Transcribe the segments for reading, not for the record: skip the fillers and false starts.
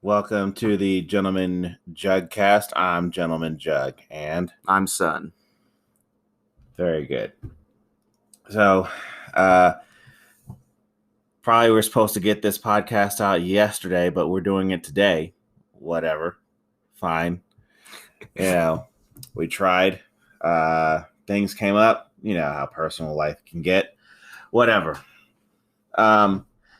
Welcome to the Gentleman Juggcast. I'm Gentleman Jugg, and I'm Son. Very good. So, probably we're supposed to get this podcast out yesterday, but we're doing it today. Whatever. Fine. We tried. Things came up. You know how personal life can get. Whatever.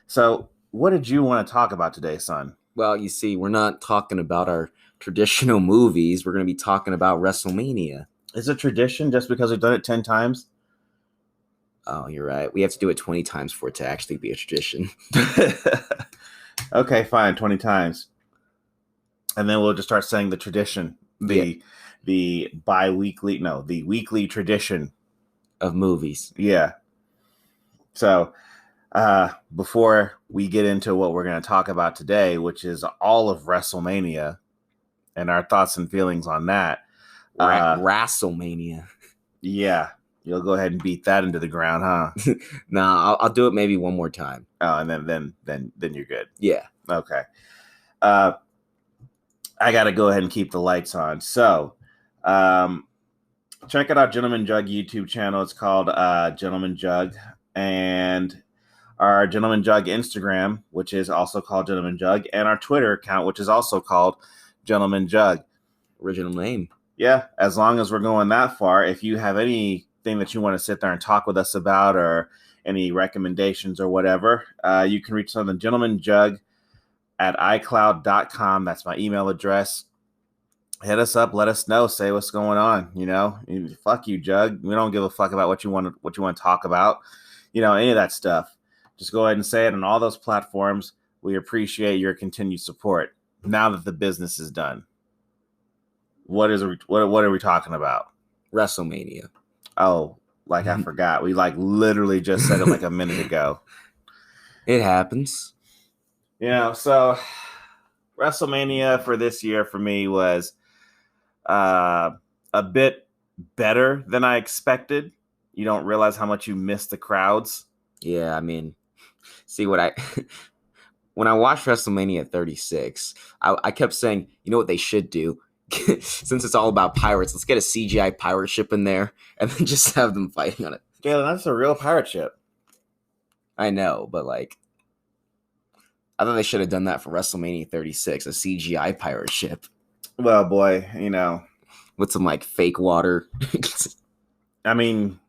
So what did you want to talk about today, Son? Well, you see, we're not talking about our traditional movies. We're going to be talking about Wrestlemania. Is it tradition just because we've done it 10 times? Oh, you're right. We have to do it 20 times for it to actually be a tradition. Okay, fine, 20 times. And then we'll just start saying the tradition. The weekly tradition of movies. Yeah. So, before we get into what we're going to talk about today, which is all of Wrestlemania and our thoughts and feelings on that. Wrestlemania. Yeah. You'll go ahead and beat that into the ground, huh? Nah, I'll do it maybe one more time. Oh, and then you're good. Yeah. Okay. I got to go ahead and keep the lights on. So, check out our Gentleman Jugg YouTube channel. It's called Gentleman Jugg. And our Gentleman Jugg Instagram, which is also called Gentleman Jugg, and our Twitter account, which is also called Gentleman Jugg. Original name. Yeah, as long as we're going that far. If you have anything that you want to sit there and talk with us about, or any recommendations or whatever, you can reach us on the Gentleman Jugg at iCloud.com. That's my email address. Hit us up. Let us know. Say what's going on. Fuck you, Jugg. We don't give a fuck about what you want to talk about. Any of that stuff. Just go ahead and say it on all those platforms. We appreciate your continued support. Now that the business is done, what are we talking about? Wrestlemania. Oh, I forgot. We literally just said it like a minute ago. It happens. So Wrestlemania for this year for me was a bit better than I expected. You don't realize how much you miss the crowds. Yeah, I mean, see when I watched WrestleMania 36, I kept saying, you know what they should do? Since it's all about pirates, let's get a CGI pirate ship in there and then just have them fighting on it. Jalen, that's a real pirate ship. I know, but I thought they should have done that for WrestleMania 36, a CGI pirate ship. Well, boy, with some fake water. I mean,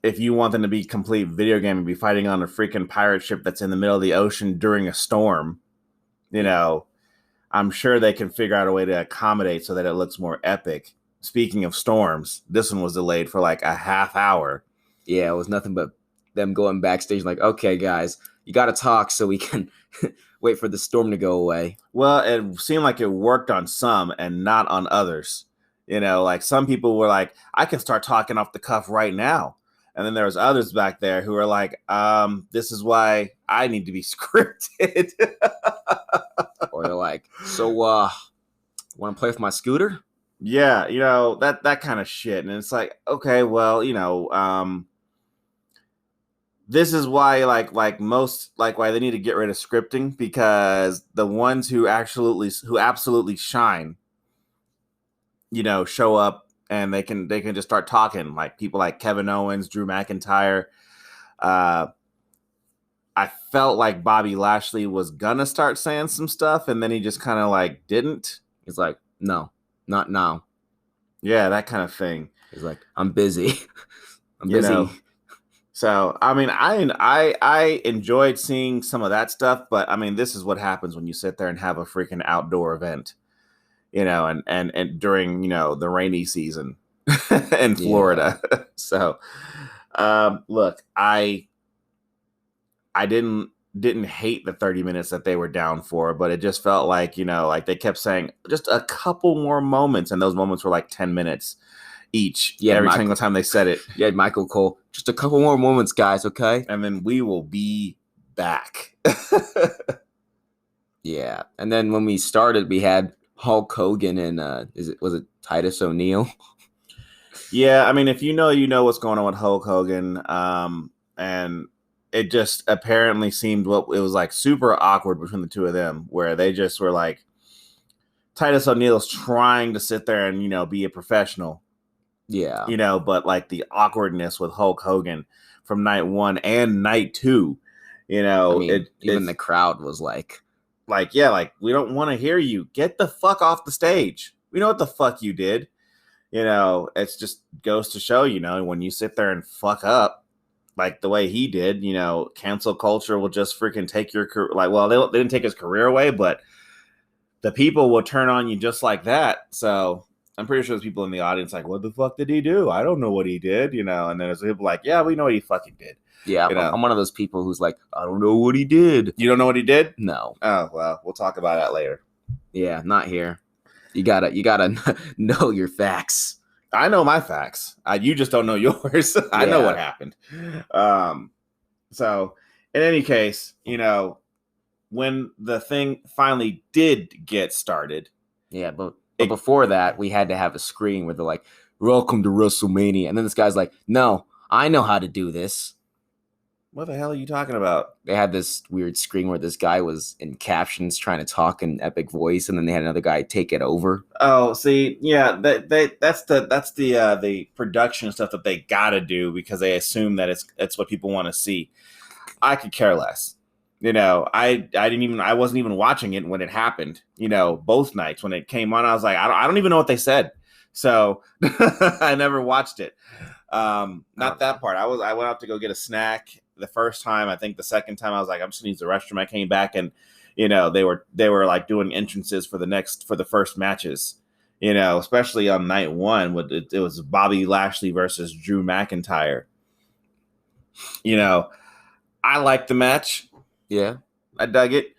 if you want them to be complete video game and be fighting on a freaking pirate ship that's in the middle of the ocean during a storm, I'm sure they can figure out a way to accommodate so that it looks more epic. Speaking of storms, this one was delayed for a half hour. Yeah, it was nothing but them going backstage okay, guys, you got to talk so we can wait for the storm to go away. Well, it seemed like it worked on some and not on others. Some people were like, I can start talking off the cuff right now. And then there was others back there who were like, this is why I need to be scripted. Or they're like, so, want to play with my scooter? Yeah, that kind of shit. And it's like, okay, well, this is why, why they need to get rid of scripting, because the ones who absolutely shine, show up. And they can just start talking, like people like Kevin Owens, Drew McIntyre. I felt like Bobby Lashley was gonna start saying some stuff, and then he just kind of didn't. He's like, no, not now. Yeah, that kind of thing. He's like, I'm busy. I'm busy. So I mean, I enjoyed seeing some of that stuff, but I mean, this is what happens when you sit there and have a freaking outdoor event. And during, the rainy season in Florida. Yeah. So, look, I didn't hate the 30 minutes that they were down for, but it just felt like, they kept saying just a couple more moments. And those moments were 10 minutes each. Yeah. Every single time they said it. Yeah. Michael Cole, just a couple more moments, guys. Okay. And then we will be back. Yeah. And then when we started, we had Hulk Hogan and was it Titus O'Neil? Yeah, I mean, if you know what's going on with Hulk Hogan, and it just apparently seemed it was like super awkward between the two of them, where they just were like, Titus O'Neil's trying to sit there and, be a professional. Yeah. But like the awkwardness with Hulk Hogan from night 1 and night 2, even the crowd was like, yeah, like, we don't want to hear you. Get the fuck off the stage. We know what the fuck you did. It's just goes to show, when you sit there and fuck up like the way he did, cancel culture will just freaking take your career. Like, well, they didn't take his career away, but the people will turn on you just like that. So I'm pretty sure there's people in the audience like, what the fuck did he do? I don't know what he did, and then there's people like, yeah, we know what he fucking did. Yeah, I'm one of those people who's like, I don't know what he did. You don't know what he did? No. Oh, well, we'll talk about that later. Yeah, not here. You gotta know your facts. I know my facts. You just don't know yours. I know what happened. So in any case, when the thing finally did get started. Yeah, but before that, we had to have a screen where they're like, welcome to WrestleMania. And then this guy's like, no, I know how to do this. What the hell are you talking about? They had this weird screen where this guy was in captions trying to talk in epic voice, and then they had another guy take it over. Oh, see, yeah, that's the production stuff that they gotta do because they assume that it's what people want to see. I could care less. I wasn't even watching it when it happened. Both nights when it came on, I was like, I don't even know what they said, so I never watched it. Not that part. I went out to go get a snack the first time. I think the second time I was like, I'm just gonna use the restroom. I came back and they were like doing entrances for the first matches. Especially on night 1, it was Bobby Lashley versus Drew McIntyre. I liked the match. Yeah, I dug it.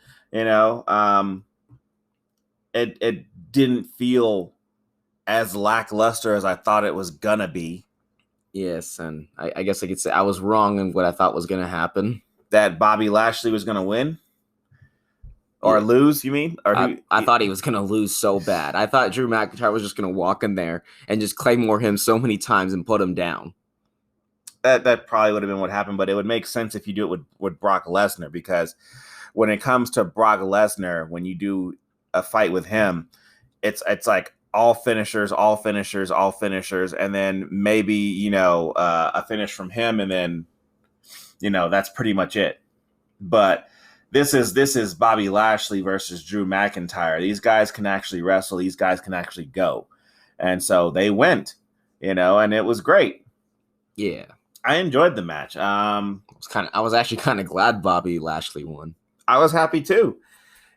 It didn't feel as lackluster as I thought it was gonna be. Yes, and I guess I could say I was wrong in what I thought was gonna happen. That Bobby Lashley was gonna win or lose. You mean? Or I thought he was gonna lose so bad. I thought Drew McIntyre was just gonna walk in there and just claymore him so many times and put him down. That probably would have been what happened, but it would make sense if you do it with Brock Lesnar, because when it comes to Brock Lesnar, when you do a fight with him, it's like all finishers, and then maybe a finish from him, and then that's pretty much it. But this is Bobby Lashley versus Drew McIntyre. These guys can actually wrestle. These guys can actually go, and so they went, and it was great. Yeah. I enjoyed the match. I was actually kind of glad Bobby Lashley won. I was happy too,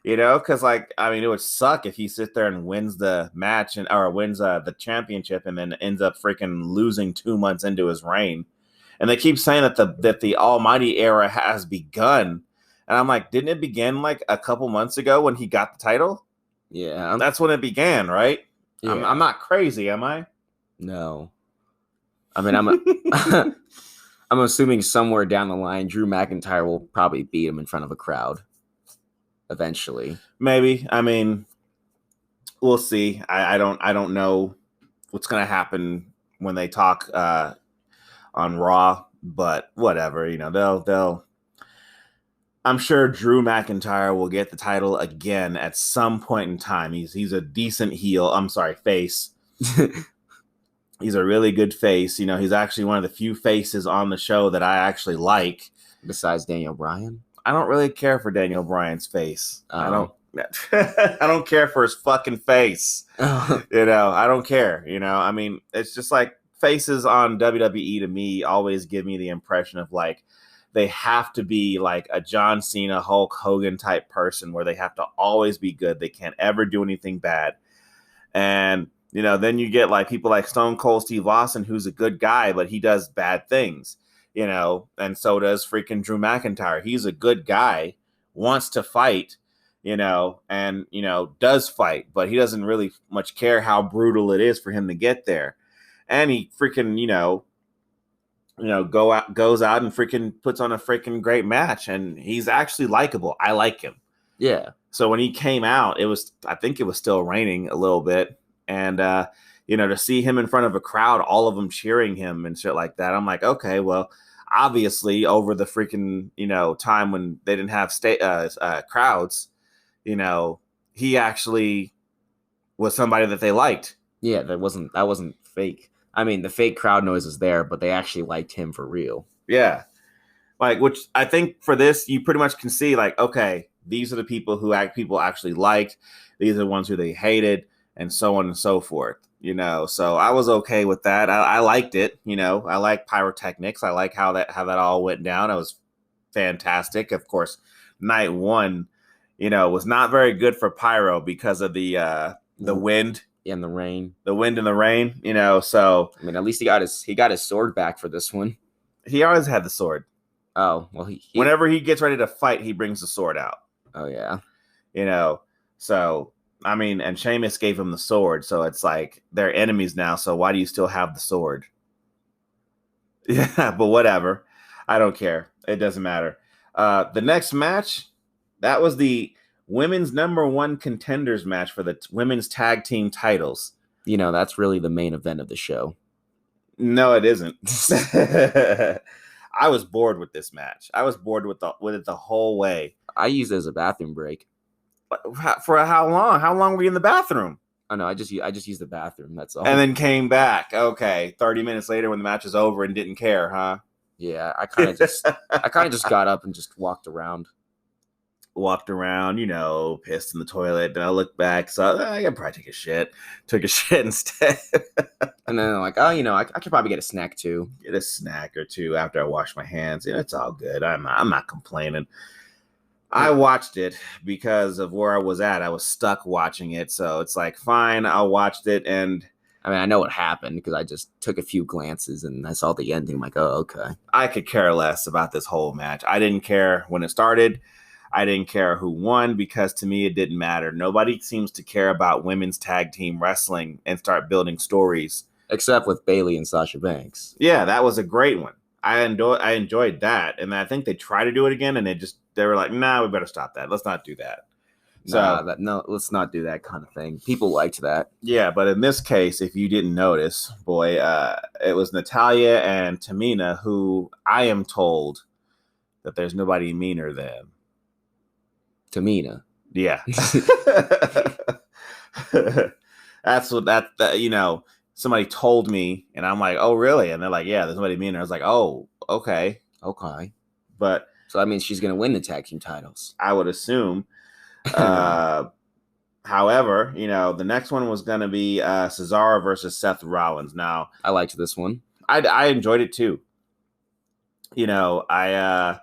because it would suck if he sits there and wins the match or wins the championship and then ends up freaking losing 2 months into his reign. And they keep saying that the Almighty era has begun, and I'm like, didn't it begin like a couple months ago when he got the title? Yeah, that's when it began, right? Yeah. I'm not crazy, am I? No. I'm assuming somewhere down the line, Drew McIntyre will probably beat him in front of a crowd eventually. Maybe. We'll see. I don't know what's going to happen when they talk on Raw, but whatever, they'll I'm sure Drew McIntyre will get the title again at some point in time. He's a decent face. He's a really good face. He's actually one of the few faces on the show that I actually like. Besides Daniel Bryan? I don't really care for Daniel Bryan's face. I don't care for his fucking face. I don't care. It's just like faces on WWE to me always give me the impression of like they have to be like a John Cena, Hulk Hogan type person where they have to always be good. They can't ever do anything bad. And then you get like people like Stone Cold Steve Austin, who's a good guy, but he does bad things, and so does freaking Drew McIntyre. He's a good guy, wants to fight, and, does fight, but he doesn't really much care how brutal it is for him to get there. And he freaking, goes out and freaking puts on a freaking great match, and he's actually likable. I like him. Yeah. So when he came out, I think it was still raining a little bit. And, to see him in front of a crowd, all of them cheering him and shit like that, I'm like, okay, well, obviously over the freaking, time when they didn't have crowds, he actually was somebody that they liked. Yeah, that wasn't fake. I mean, the fake crowd noise is there, but they actually liked him for real. Yeah. Like, which I think for this, you pretty much can see, like, okay, these are the people who people actually liked. These are the ones who they hated, and so on and so forth. So I was okay with that. I liked it. I like pyrotechnics. I like how that all went down. It was fantastic. Of course, night one, was not very good for pyro because of the wind and the rain. The wind and the rain. So I mean, at least he got his sword back for this one. He always had the sword. Oh well, whenever he gets ready to fight, he brings the sword out. Oh yeah. So. I mean, and Sheamus gave him the sword, so it's like they're enemies now, so why do you still have the sword? Yeah, but whatever. I don't care. It doesn't matter. The next match, that was the women's #1 contenders match for the women's tag team titles. That's really the main event of the show. No, it isn't. I was bored with this match. I was bored with it the whole way. I used it as a bathroom break. For how long? How long were you in the bathroom? Oh no, I just used the bathroom. That's all. And then came back. Okay, 30 minutes later when the match was over and didn't care, huh? Yeah, I kind of just got up and just walked around. Pissed in the toilet. Then I looked back, so I could probably take a shit. Took a shit instead. And then I'm like, oh, I could probably get a snack too. Get a snack or two after I wash my hands. It's all good. I'm not complaining. I watched it because of where I was at. I was stuck watching it. So it's like, fine, I watched it. And I mean, I know what happened because I just took a few glances and I saw the ending. I'm like, oh, okay. I could care less about this whole match. I didn't care when it started. I didn't care who won because to me, it didn't matter. Nobody seems to care about women's tag team wrestling and start building stories. Except with Bayley and Sasha Banks. Yeah, that was a great one. I enjoyed that. And I think they tried to do it again and they were like, nah, we better stop that. Let's not do that. Let's not do that kind of thing. People liked that. Yeah, but in this case, if you didn't notice, boy, it was Natalya and Tamina, who I am told that there's nobody meaner than Tamina. Yeah. That's what somebody told me, and I'm like, oh, really? And they're like, yeah, there's nobody meaner. I was like, oh, okay. Okay. But so that means she's going to win the tag team titles. I would assume. However, the next one was going to be Cesaro versus Seth Rollins. Now, I liked this one. I enjoyed it too. I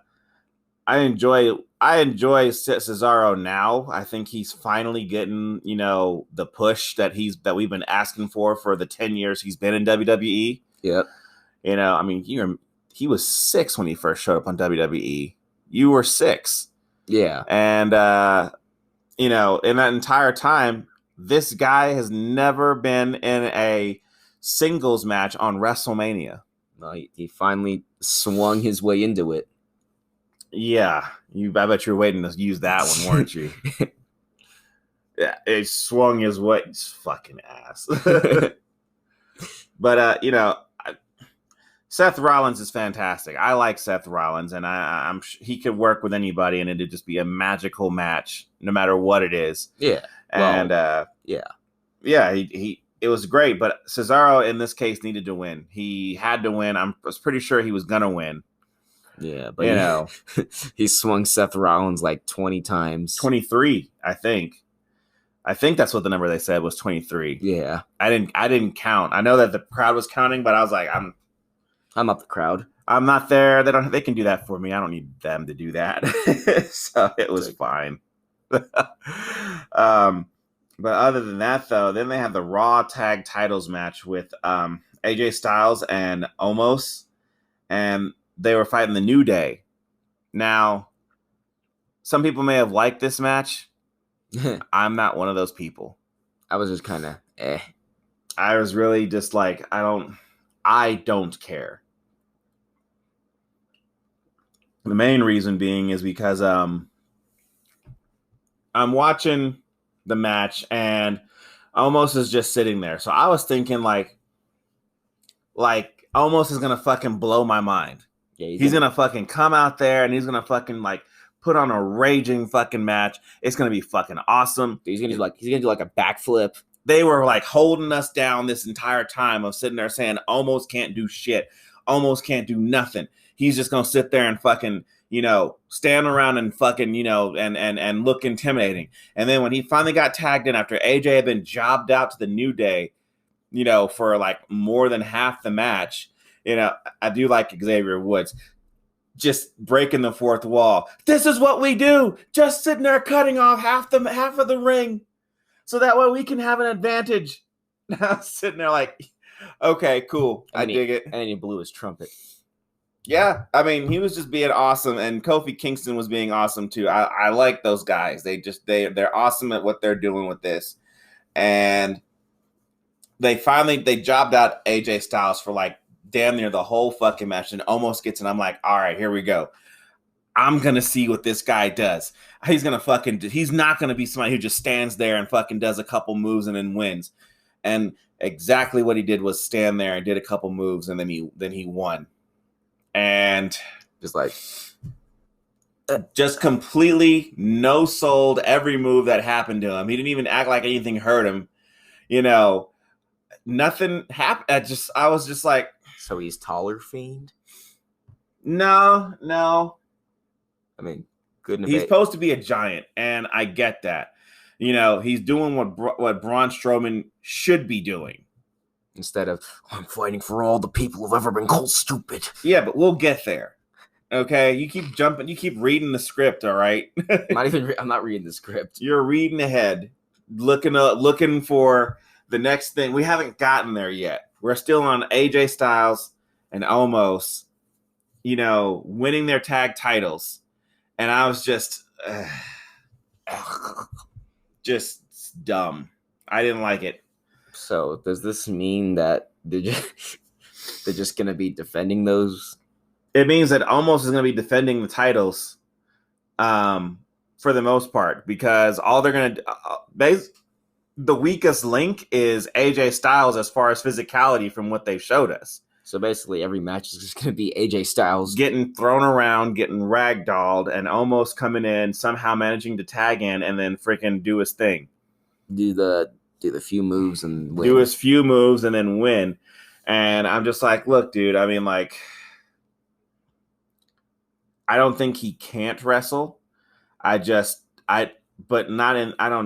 enjoy Cesaro now. I think he's finally getting, the push that we've been asking for the 10 years he's been in WWE. Yep. I mean, he was 6 when he first showed up on WWE. You were 6. Yeah. And, in that entire time, this guy has never been in a singles match on WrestleMania. He finally swung his way into it. Yeah. I bet you were waiting to use that one, weren't you? Yeah, it swung his way. He's fucking ass. But, Seth Rollins is fantastic. I like Seth Rollins, and I'm he could work with anybody, and it'd just be a magical match, no matter what it is. Yeah, and it was great. But Cesaro in this case needed to win. He had to win. I was pretty sure he was gonna win. Yeah, but he swung Seth Rollins like 20 times. 23, I think. I think that's what the number they said was 23. Yeah, I didn't count. I know that the crowd was counting, but I was like, I'm not the crowd. I'm not there. They can do that for me. I don't need them to do that. So it was fine. But other than that, though, then they have the Raw Tag Titles match with AJ Styles and Omos, and they were fighting the New Day. Now, some people may have liked this match. I'm not one of those people. I was just kind of I was really just like, I don't care. The main reason being is because I'm watching the match and Omos is just sitting there. So I was thinking like Omos is gonna fucking blow my mind. Yeah, He's gonna fucking come out there and he's gonna fucking like put on a raging fucking match. It's gonna be fucking awesome. He's gonna do like a backflip. They were like holding us down this entire time of sitting there saying almost can't do shit, almost can't do nothing. He's just gonna sit there and fucking, stand around and fucking, and look intimidating. And then when he finally got tagged in after AJ had been jobbed out to the New Day, for like more than half the match, I do like Xavier Woods just breaking the fourth wall. This is what we do. Just sitting there cutting off half of the ring, so that way we can have an advantage. Now sitting there like, okay, cool, I dig it. And then he blew his trumpet. Yeah, I mean, he was just being awesome, and Kofi Kingston was being awesome too. I like those guys. They're awesome at what they're doing with this, and they jobbed out AJ Styles for like damn near the whole fucking match and almost gets, and I'm like, all right, here we go. I'm going to see what this guy does. He's not going to be somebody who just stands there and fucking does a couple moves and then wins. And exactly what he did was stand there and did a couple moves and then he won. And just completely no-sold every move that happened to him. He didn't even act like anything hurt him. Nothing happened. I was just like, so he's taller, Fiend? No. I mean, good. He's supposed to be a giant, and I get that. He's doing what Braun Strowman should be doing. Instead of, I'm fighting for all the people who've ever been called stupid. Yeah, but we'll get there. Okay? You keep jumping. You keep reading the script, all right? I'm not reading the script. You're reading ahead, looking for the next thing. We haven't gotten there yet. We're still on AJ Styles and Omos, winning their tag titles. And I was just dumb. I didn't like it. So does this mean that they're just going to be defending those? It means that Omos is going to be defending the titles for the most part, because all they're going to the weakest link is AJ Styles as far as physicality from what they've showed us. So basically every match is just going to be AJ Styles getting thrown around, getting ragdolled, and almost coming in, somehow managing to tag in and then freaking do his thing. Do the few moves and win. Do his few moves and then win. And I'm just like, look, dude, I mean, like, I don't think he can't wrestle. I don't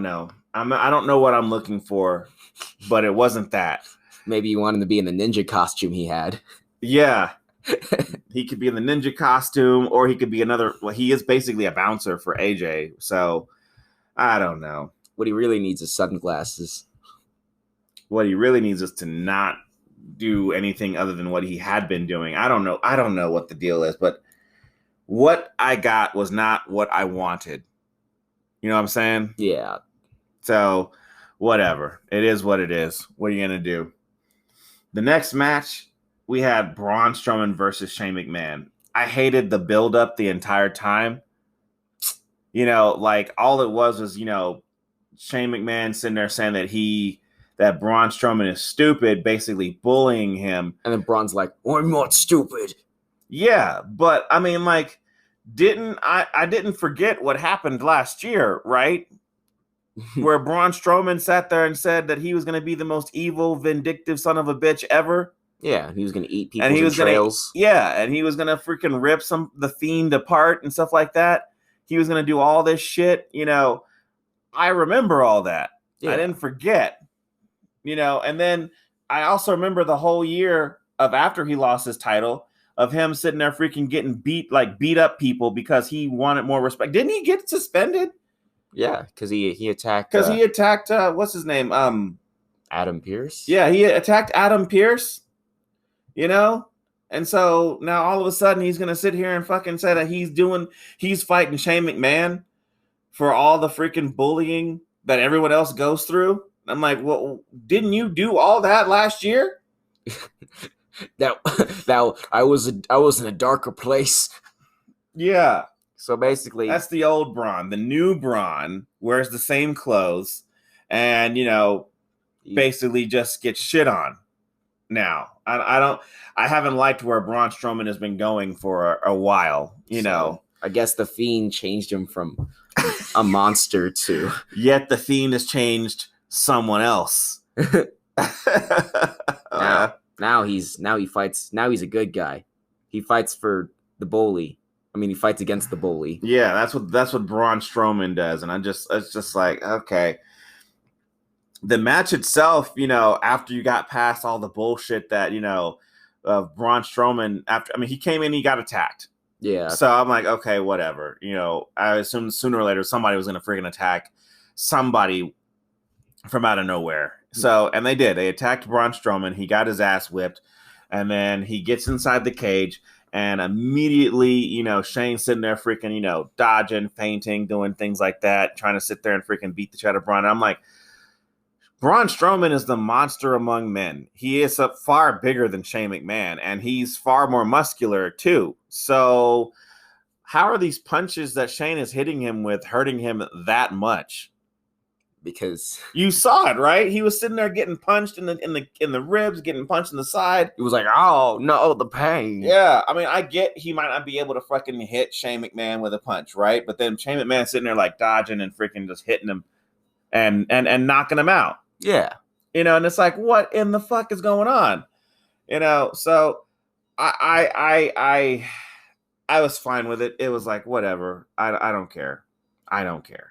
know. I don't know what I'm looking for, but it wasn't that. Maybe you want him to be in the ninja costume he had. Yeah. He could be in the ninja costume, or he could be he is basically a bouncer for AJ. So I don't know. What he really needs is sunglasses. What he really needs is to not do anything other than what he had been doing. I don't know what the deal is, but what I got was not what I wanted. You know what I'm saying? Yeah. So, whatever. It is what it is. What are you going to do? The next match, we had Braun Strowman versus Shane McMahon. I hated the build-up the entire time. Like, all it was, Shane McMahon sitting there saying that Braun Strowman is stupid, basically bullying him. And then Braun's like, I'm not stupid. Yeah, but, I mean, like, I didn't forget what happened last year, right? Where Braun Strowman sat there and said that he was going to be the most evil, vindictive son of a bitch ever. Yeah, he was going to eat people's entrails. And he was going to freaking rip the Fiend apart and stuff like that. He was going to do all this shit. I remember all that. Yeah. I didn't forget. And then I also remember the whole year of after he lost his title of him sitting there freaking getting beat up people because he wanted more respect. Didn't he get suspended? Yeah, because he attacked. Because he attacked. What's his name? Adam Pearce. Yeah, he attacked Adam Pearce. And so now all of a sudden he's gonna sit here and fucking say that he's fighting Shane McMahon for all the freaking bullying that everyone else goes through. I'm like, well, didn't you do all that last year? that I was in a darker place. Yeah. So basically, that's the old Braun. The new Braun wears the same clothes and, basically just gets shit on. now. I haven't liked where Braun Strowman has been going for a while, you know. I guess the Fiend changed him from a monster to. Yet the Fiend has changed someone else. Now he fights. Now he's a good guy. He fights for the bully. I mean, he fights against the bully. Yeah, that's what Braun Strowman does, and it's just like, okay. The match itself, you know, after you got past all the bullshit that, you know, Braun Strowman, he came in, he got attacked. Yeah. So I'm like, okay, whatever. You know, I assumed sooner or later somebody was going to freaking attack somebody from out of nowhere. So, and they did. They attacked Braun Strowman. He got his ass whipped. And then he gets inside the cage. And immediately, you know, Shane's sitting there freaking, you know, dodging, feinting, doing things like that, trying to sit there and freaking beat the shit out of Braun. And I'm like, Braun Strowman is the monster among men. He is far bigger than Shane McMahon, and he's far more muscular too. So how are these punches that Shane is hitting him with hurting him that much? Because you saw it, right? He was sitting there getting punched in the ribs, getting punched in the side. He was like, "Oh no, the pain." Yeah, I mean, I get he might not be able to fucking hit Shane McMahon with a punch, right? But then Shane McMahon sitting there like dodging and freaking just hitting him and knocking him out. Yeah. You know, and it's like, what in the fuck is going on? You know, so I was fine with it. It was like, whatever. I don't care. I don't care.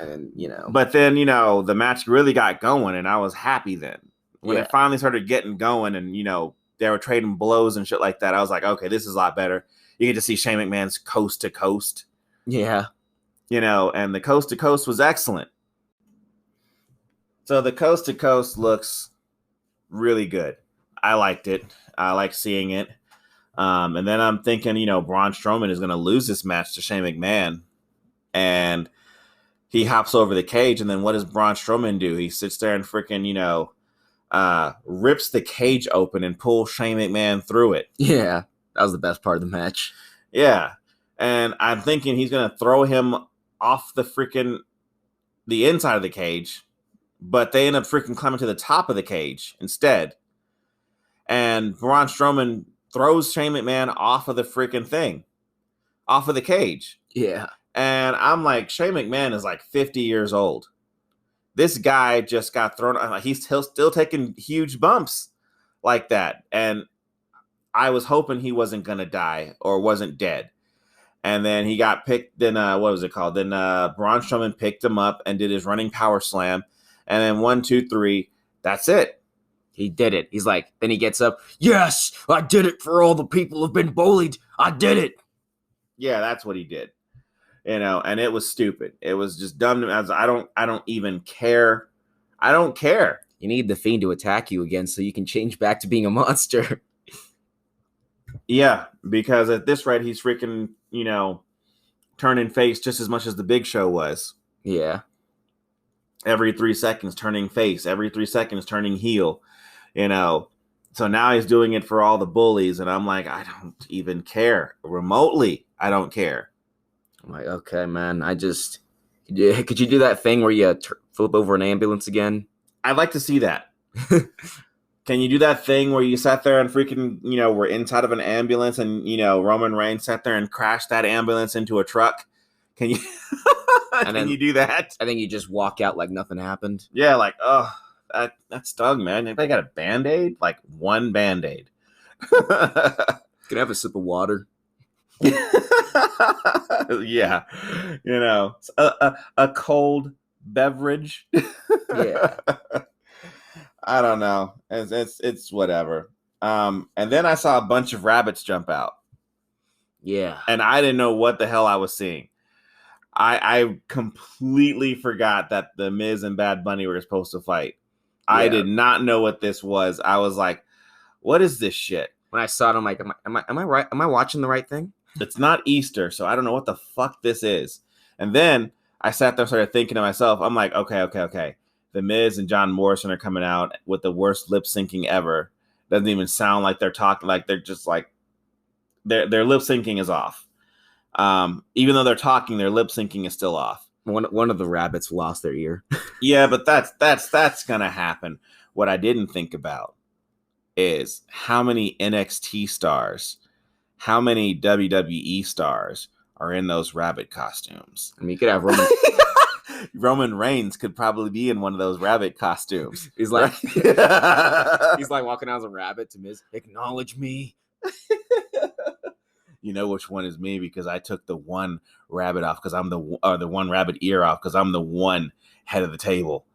And, you know. But then, you know, the match really got going, and I was happy then. When it finally started getting going and, you know, they were trading blows and shit like that, I was like, okay, this is a lot better. You get to see Shane McMahon's coast to coast. Yeah. You know, and the coast to coast was excellent. So the coast to coast looks really good. I liked it. I like seeing it. And then I'm thinking, you know, Braun Strowman is going to lose this match to Shane McMahon. And he hops over the cage. And then what does Braun Strowman do? He sits there and freaking, you know, rips the cage open and pulls Shane McMahon through it. Yeah. That was the best part of the match. Yeah. And I'm thinking he's going to throw him off the inside of the cage. But they end up freaking climbing to the top of the cage instead. And Braun Strowman throws Shane McMahon off of the freaking thing. Off of the cage. Yeah. And I'm like, Shane McMahon is like 50 years old. This guy just got thrown. He's still taking huge bumps like that. And I was hoping he wasn't going to die or wasn't dead. And then he got picked. Then what was it called? Then Braun Strowman picked him up and did his running power slam. And then 1, 2, 3, that's it. He did it. He's like, then he gets up. Yes, I did it for all the people who've been bullied. I did it. Yeah, that's what he did. You know, and it was stupid. It was just dumb. I don't even care. I don't care. You need the Fiend to attack you again so you can change back to being a monster. Yeah, because at this rate, he's freaking, you know, turning face just as much as the Big Show was. Yeah. Every 3 seconds turning face, every 3 seconds turning heel, you know. So now he's doing it for all the bullies, and I'm like, I don't even care. Remotely, I don't care. I'm like, okay, man, could you do that thing where you flip over an ambulance again? I'd like to see that. Can you do that thing where you sat there and freaking, you know, were inside of an ambulance and, you know, Roman Reigns sat there and crashed that ambulance into a truck? Can you... Can you do that? I think you just walk out like nothing happened. Yeah, like, oh, that stung, man. Anybody got a Band-Aid? Like one Band-Aid. Can I have a sip of water? Yeah. You know, a cold beverage. Yeah. I don't know. It's whatever. And then I saw a bunch of rabbits jump out. Yeah. And I didn't know what the hell I was seeing. I completely forgot that The Miz and Bad Bunny were supposed to fight. Yeah. I did not know what this was. I was like, what is this shit? When I saw it, I'm like, am I right? Am I watching the right thing? It's not Easter, so I don't know what the fuck this is. And then I sat there and started thinking to myself, I'm like, okay. The Miz and John Morrison are coming out with the worst lip syncing ever. Doesn't even sound like they're talking, like they're just like, their lip syncing is off. Even though they're talking, their lip syncing is still off. One of the rabbits lost their ear. Yeah, but that's gonna happen. What I didn't think about is how many NXT stars, how many WWE stars are in those rabbit costumes. I mean, you could have Roman. Roman Reigns could probably be in one of those rabbit costumes. He's like, right? he's like walking out as a rabbit to Miz. Acknowledge me. You know which one is me because I took the one rabbit off because I'm the one rabbit ear off because I'm the one head of the table.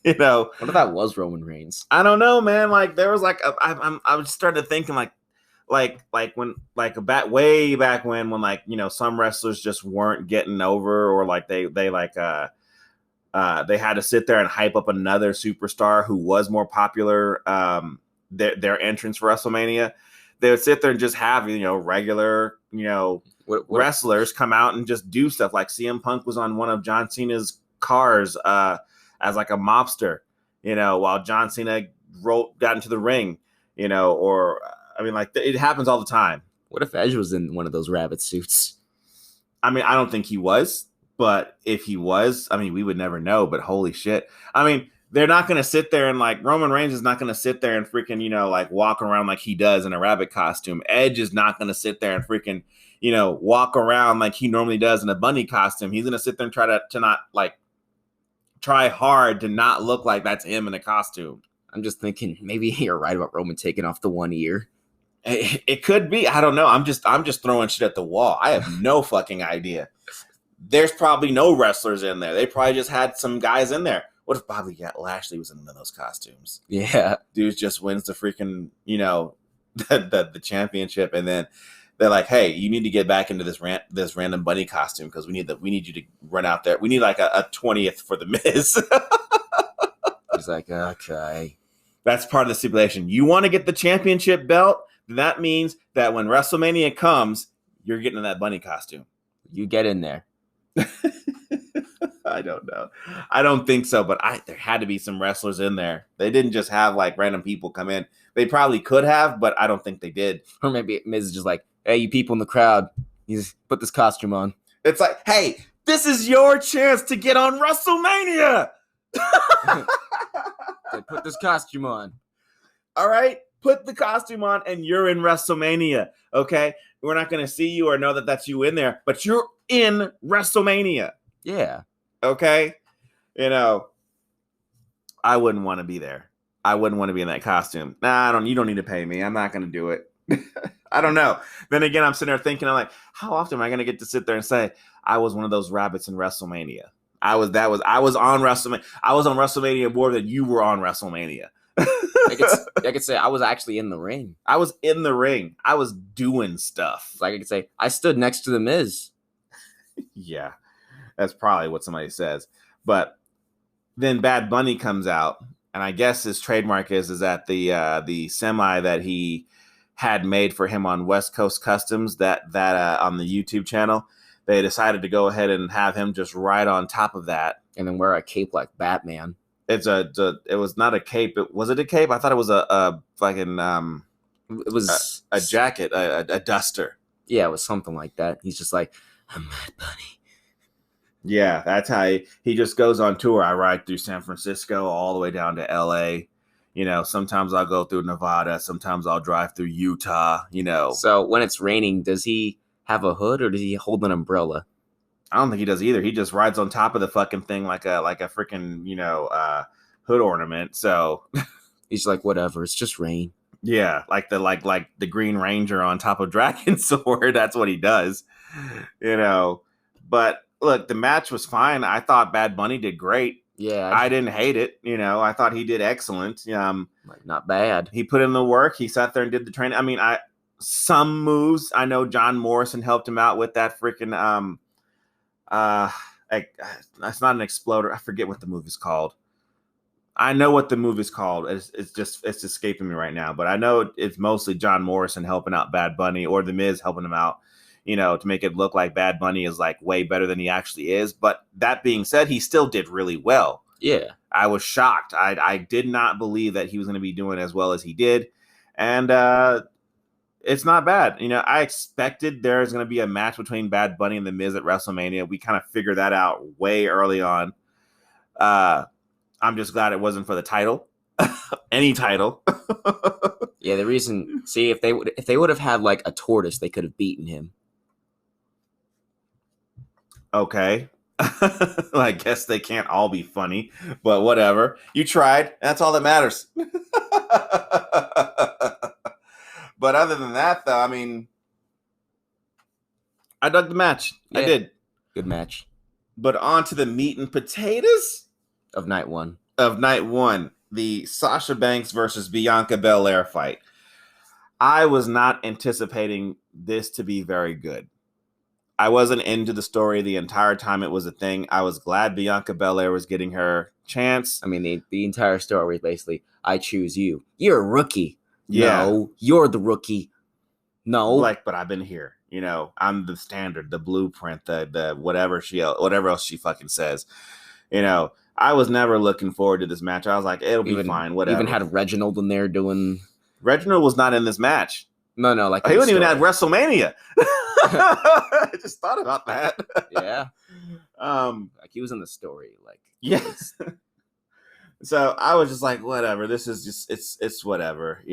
You know, what if that was Roman Reigns? I don't know, man. Like there was like I was starting to thinking way back when like, you know, some wrestlers just weren't getting over, or like they had to sit there and hype up another superstar who was more popular. Their entrance for WrestleMania, they would sit there and just have, you know, regular, you know, wrestlers come out and just do stuff. Like CM Punk was on one of John Cena's cars as like a mobster, you know, while John Cena got into the ring, you know, or I mean, like it happens all the time. What if Edge was in one of those rabbit suits? I mean, I don't think he was, but if he was, I mean, we would never know. But holy shit, I mean, they're not going to sit there and like Roman Reigns is not going to sit there and freaking, you know, like walk around like he does in a rabbit costume. Edge is not going to sit there and freaking, you know, walk around like he normally does in a bunny costume. He's going to sit there and try hard to not look like that's him in a costume. I'm just thinking maybe you're right about Roman taking off the one ear. It could be. I don't know. I'm just throwing shit at the wall. I have no fucking idea. There's probably no wrestlers in there. They probably just had some guys in there. What if Bobby Lashley was in one of those costumes? Yeah. Dude just wins the freaking, you know, the championship, and then they're like, "Hey, you need to get back into this random bunny costume because we need you to run out there. We need like a 20th for the Miz." He's like, okay. That's part of the stipulation. You want to get the championship belt? That means that when WrestleMania comes, you're getting in that bunny costume. You get in there. I don't know. I don't think so, but there had to be some wrestlers in there. They didn't just have like random people come in. They probably could have, but I don't think they did. Or maybe Miz is just like, hey, you people in the crowd, you just put this costume on. It's like, hey, this is your chance to get on WrestleMania. They put this costume on. All right, put the costume on and you're in WrestleMania, okay? We're not going to see you or know that that's you in there, but you're in WrestleMania. Yeah. Okay? You know, I wouldn't want to be there. I wouldn't want to be in that costume. Nah, you don't need to pay me. I'm not going to do it. I don't know. Then again, I'm sitting there thinking, I'm like, how often am I going to get to sit there and say, I was one of those rabbits in WrestleMania? I was on WrestleMania. I was on WrestleMania more than you were on WrestleMania. I could say I was actually in the ring. I was in the ring. I was doing stuff. Like I could say, I stood next to the Miz. Yeah, that's probably what somebody says. But then Bad Bunny comes out, and I guess his trademark is that the semi that he had made for him on West Coast Customs that on the YouTube channel, they decided to go ahead and have him just right on top of that, and then wear a cape like Batman. It was not a cape. Was it a cape? I thought it was a fucking it was a jacket, a duster. Yeah, it was something like that. He's just like, I'm Bad Bunny. Yeah, that's how he just goes on tour. I ride through San Francisco all the way down to LA. You know, sometimes I'll go through Nevada. Sometimes I'll drive through Utah, you know. So when it's raining, does he have a hood or does he hold an umbrella? I don't think he does either. He just rides on top of the fucking thing like a freaking, you know, hood ornament. So he's like, whatever, it's just rain. Yeah, like the Green Ranger on top of Dragon Sword. That's what he does. You know. But look, the match was fine. I thought Bad Bunny did great. Yeah. I didn't hate it. You know, I thought he did excellent. Not bad. He put in the work. He sat there and did the training. I mean, some moves. I know John Morrison helped him out with that freaking that's not an exploder. I forget what the move is called. I know what the move is called. It's escaping me right now, but I know it's mostly John Morrison helping out Bad Bunny or The Miz helping him out, you know, to make it look like Bad Bunny is like way better than he actually is. But that being said, he still did really well. Yeah. I was shocked. I did not believe that he was going to be doing as well as he did. And it's not bad. You know, I expected there's going to be a match between Bad Bunny and The Miz at WrestleMania. We kind of figured that out way early on. I'm just glad it wasn't for the title. Any title. Yeah, the reason. See, if they would have had like a tortoise, they could have beaten him. Okay. I guess they can't all be funny, but whatever. You tried. That's all that matters. But other than that, though, I mean, I dug the match. Yeah, I did. Good match But on to the meat and potatoes of night one. The Sasha Banks versus Bianca Belair fight. I was not anticipating this to be very good. I wasn't into the story the entire time it was a thing. I was glad Bianca Belair was getting her chance. I mean, the entire story was basically, I choose you. You're a rookie. Yeah. No, you're the rookie. No. But I've been here. I'm the standard, the blueprint, the whatever else she fucking says. I was never looking forward to this match. I was like, it'll be fine, whatever. Even had Reginald in there doing... Reginald was not in this match. No, like... He wasn't even at WrestleMania. I just thought about that. Yeah. Like, he was in the story. Like... Yes. So, I was just like, whatever. This is just... It's whatever,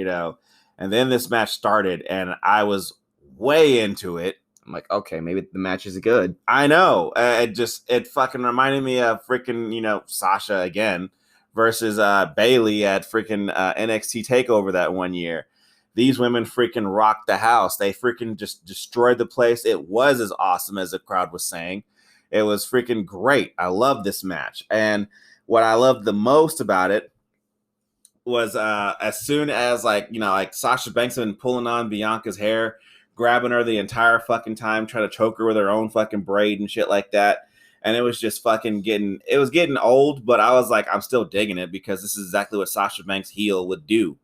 And then this match started, and I was way into it. I'm like, okay, maybe the match is good. I know. It fucking reminded me of freaking, Sasha again versus Bayley at freaking NXT TakeOver that one year. These women freaking rocked the house. They freaking just destroyed the place. It was as awesome as the crowd was saying. It was freaking great. I love this match. And what I loved the most about it was as soon as like Sasha Banks had been pulling on Bianca's hair, grabbing her the entire fucking time, trying to choke her with her own fucking braid and shit like that. And it was just fucking getting old, but I was like, I'm still digging it because this is exactly what Sasha Banks' heel would do,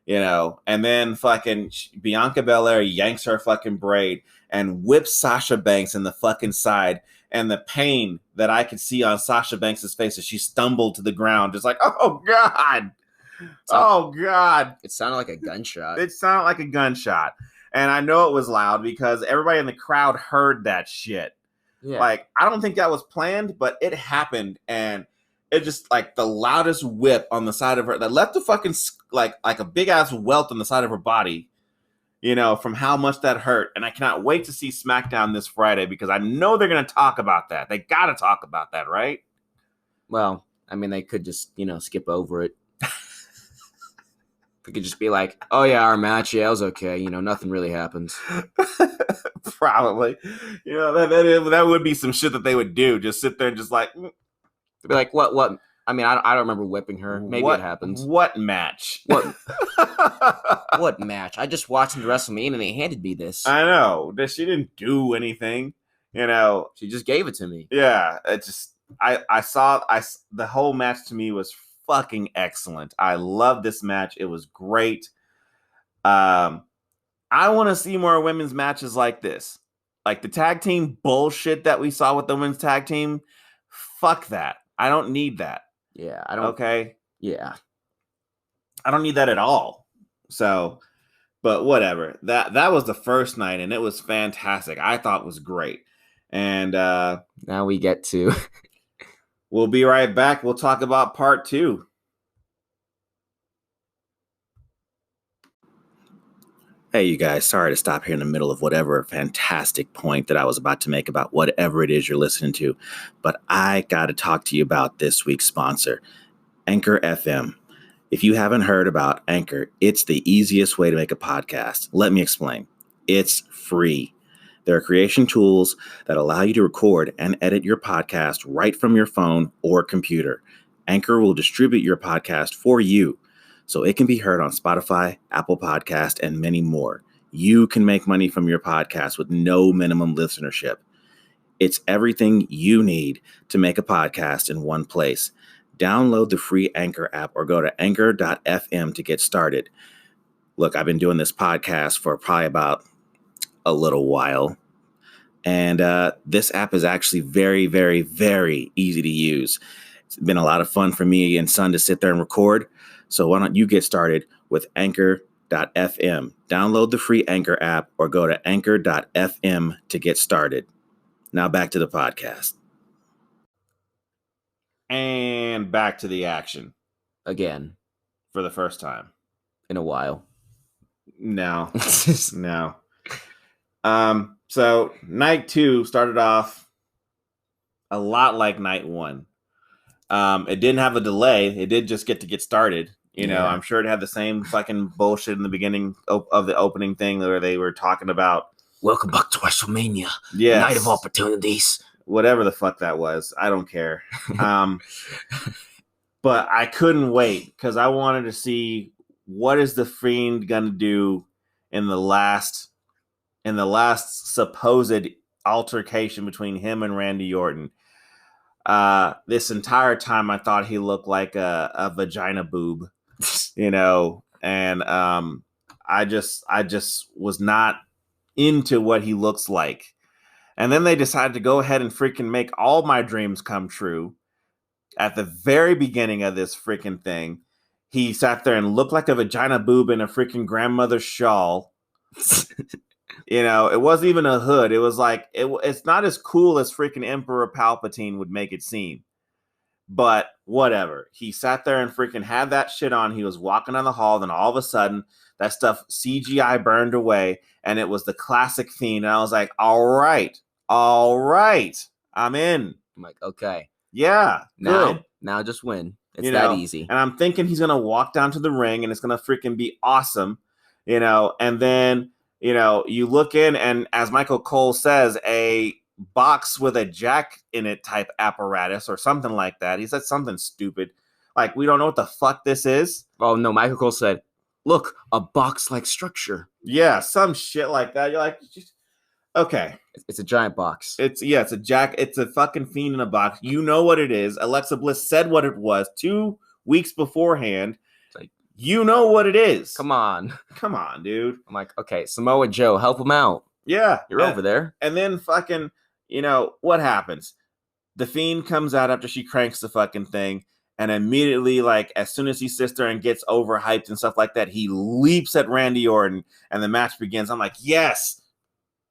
And then fucking Bianca Belair yanks her fucking braid and whips Sasha Banks in the fucking side. And the pain that I could see on Sasha Banks' face as she stumbled to the ground, just like, oh God. Oh God. It sounded like a gunshot. And I know it was loud because everybody in the crowd heard that shit. Yeah. Like, I don't think that was planned, but it happened. And it just, like, the loudest whip on the side of her that left a fucking, like a big-ass welt on the side of her body, from how much that hurt. And I cannot wait to see SmackDown this Friday because I know they're going to talk about that. They got to talk about that, right? Well, I mean, they could just, skip over it. We could just be like, oh, yeah, our match, yeah, it was okay. Nothing really happens. Probably. That would be some shit that they would do. Just sit there and just like... They'd be like, what? I mean, I don't remember whipping her. Maybe it happens. What match? What match? I just watched the WrestleMania and they handed me this. I know. She didn't do anything. She just gave it to me. Yeah. The whole match to me was fucking excellent. I love this match. It was great. I want to see more women's matches like this. Like the tag team bullshit that we saw with the women's tag team. Fuck that. I don't need that. Yeah, I don't. Okay. Yeah. I don't need that at all. So, but whatever. That was the first night and it was fantastic. I thought it was great. And now we get to we'll be right back. We'll talk about part 2. Hey, you guys, sorry to stop here in the middle of whatever fantastic point that I was about to make about whatever it is you're listening to. But I got to talk to you about this week's sponsor, Anchor FM. If you haven't heard about Anchor, it's the easiest way to make a podcast. Let me explain. It's free. There are creation tools that allow you to record and edit your podcast right from your phone or computer. Anchor will distribute your podcast for you, so it can be heard on Spotify, Apple Podcast, and many more. You can make money from your podcast with no minimum listenership. It's everything you need to make a podcast in one place. Download the free Anchor app or go to anchor.fm to get started. Look, I've been doing this podcast for probably about a little while. And this app is actually very, very, very easy to use. It's been a lot of fun for me and Son to sit there and record. So why don't you get started with anchor.fm? Download the free Anchor app or go to anchor.fm to get started. Now back to the podcast. And back to the action. Again. for the first time in a while. No. No. So night 2 started off a lot like night 1. It didn't have a delay. It did just get started. You know, I'm sure it had the same fucking bullshit in the beginning of the opening thing where they were talking about welcome back to WrestleMania. Yes. Night of opportunities. Whatever the fuck that was. I don't care. But I couldn't wait because I wanted to see what is the Fiend gonna do in the last supposed altercation between him and Randy Orton. This entire time I thought he looked like a vagina boob, you know, and I just was not into what he looks like. And then they decided to go ahead and freaking make all my dreams come true. At the very beginning of this freaking thing, he sat there and looked like a vagina boob in a freaking grandmother's shawl. You know, it wasn't even a hood. It was like, it's not as cool as freaking Emperor Palpatine would make it seem. But whatever. He sat there and freaking had that shit on. He was walking down the hall. Then all of a sudden, that stuff CGI burned away. And it was the classic Fiend. And I was like, all right. I'm in. I'm like, okay. Yeah. Now just win. It's that easy. And I'm thinking he's going to walk down to the ring and it's going to freaking be awesome. You know, and then, you know, you look in and as Michael Cole says, a box with a jack in it type apparatus or something like that. He said something stupid. Like, we don't know what the fuck this is. Oh, no. Michael Cole said, look, a box-like structure. Yeah, some shit like that. You're like, okay. It's a giant box. It's a jack. It's a fucking Fiend in a box. You know what it is. Alexa Bliss said what it was 2 weeks beforehand. Like, you know what it is. Come on, dude. I'm like, okay, Samoa Joe, help him out. Yeah. You're over there. And then fucking, you know, what happens? The Fiend comes out after she cranks the fucking thing. And immediately, like, as soon as he sits there and gets overhyped and stuff like that, he leaps at Randy Orton and the match begins. I'm like, yes.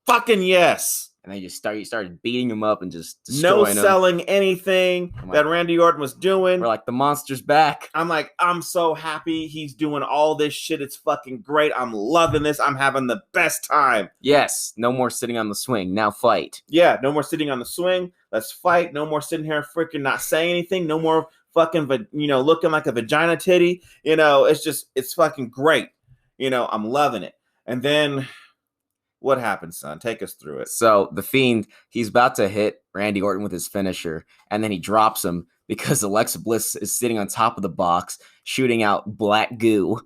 Fucking yes. And they just started beating him up and just destroying him. No selling anything that Randy Orton was doing. We're like, the monster's back. I'm like, I'm so happy he's doing all this shit. It's fucking great. I'm loving this. I'm having the best time. Yes. No more sitting on the swing. Now fight. Yeah. No more sitting on the swing. Let's fight. No more sitting here freaking not saying anything. No more fucking, you know, looking like a vagina titty. You know, it's fucking great. You know, I'm loving it. And then what happened, son? Take us through it. So the Fiend, he's about to hit Randy Orton with his finisher, and then he drops him because Alexa Bliss is sitting on top of the box, shooting out black goo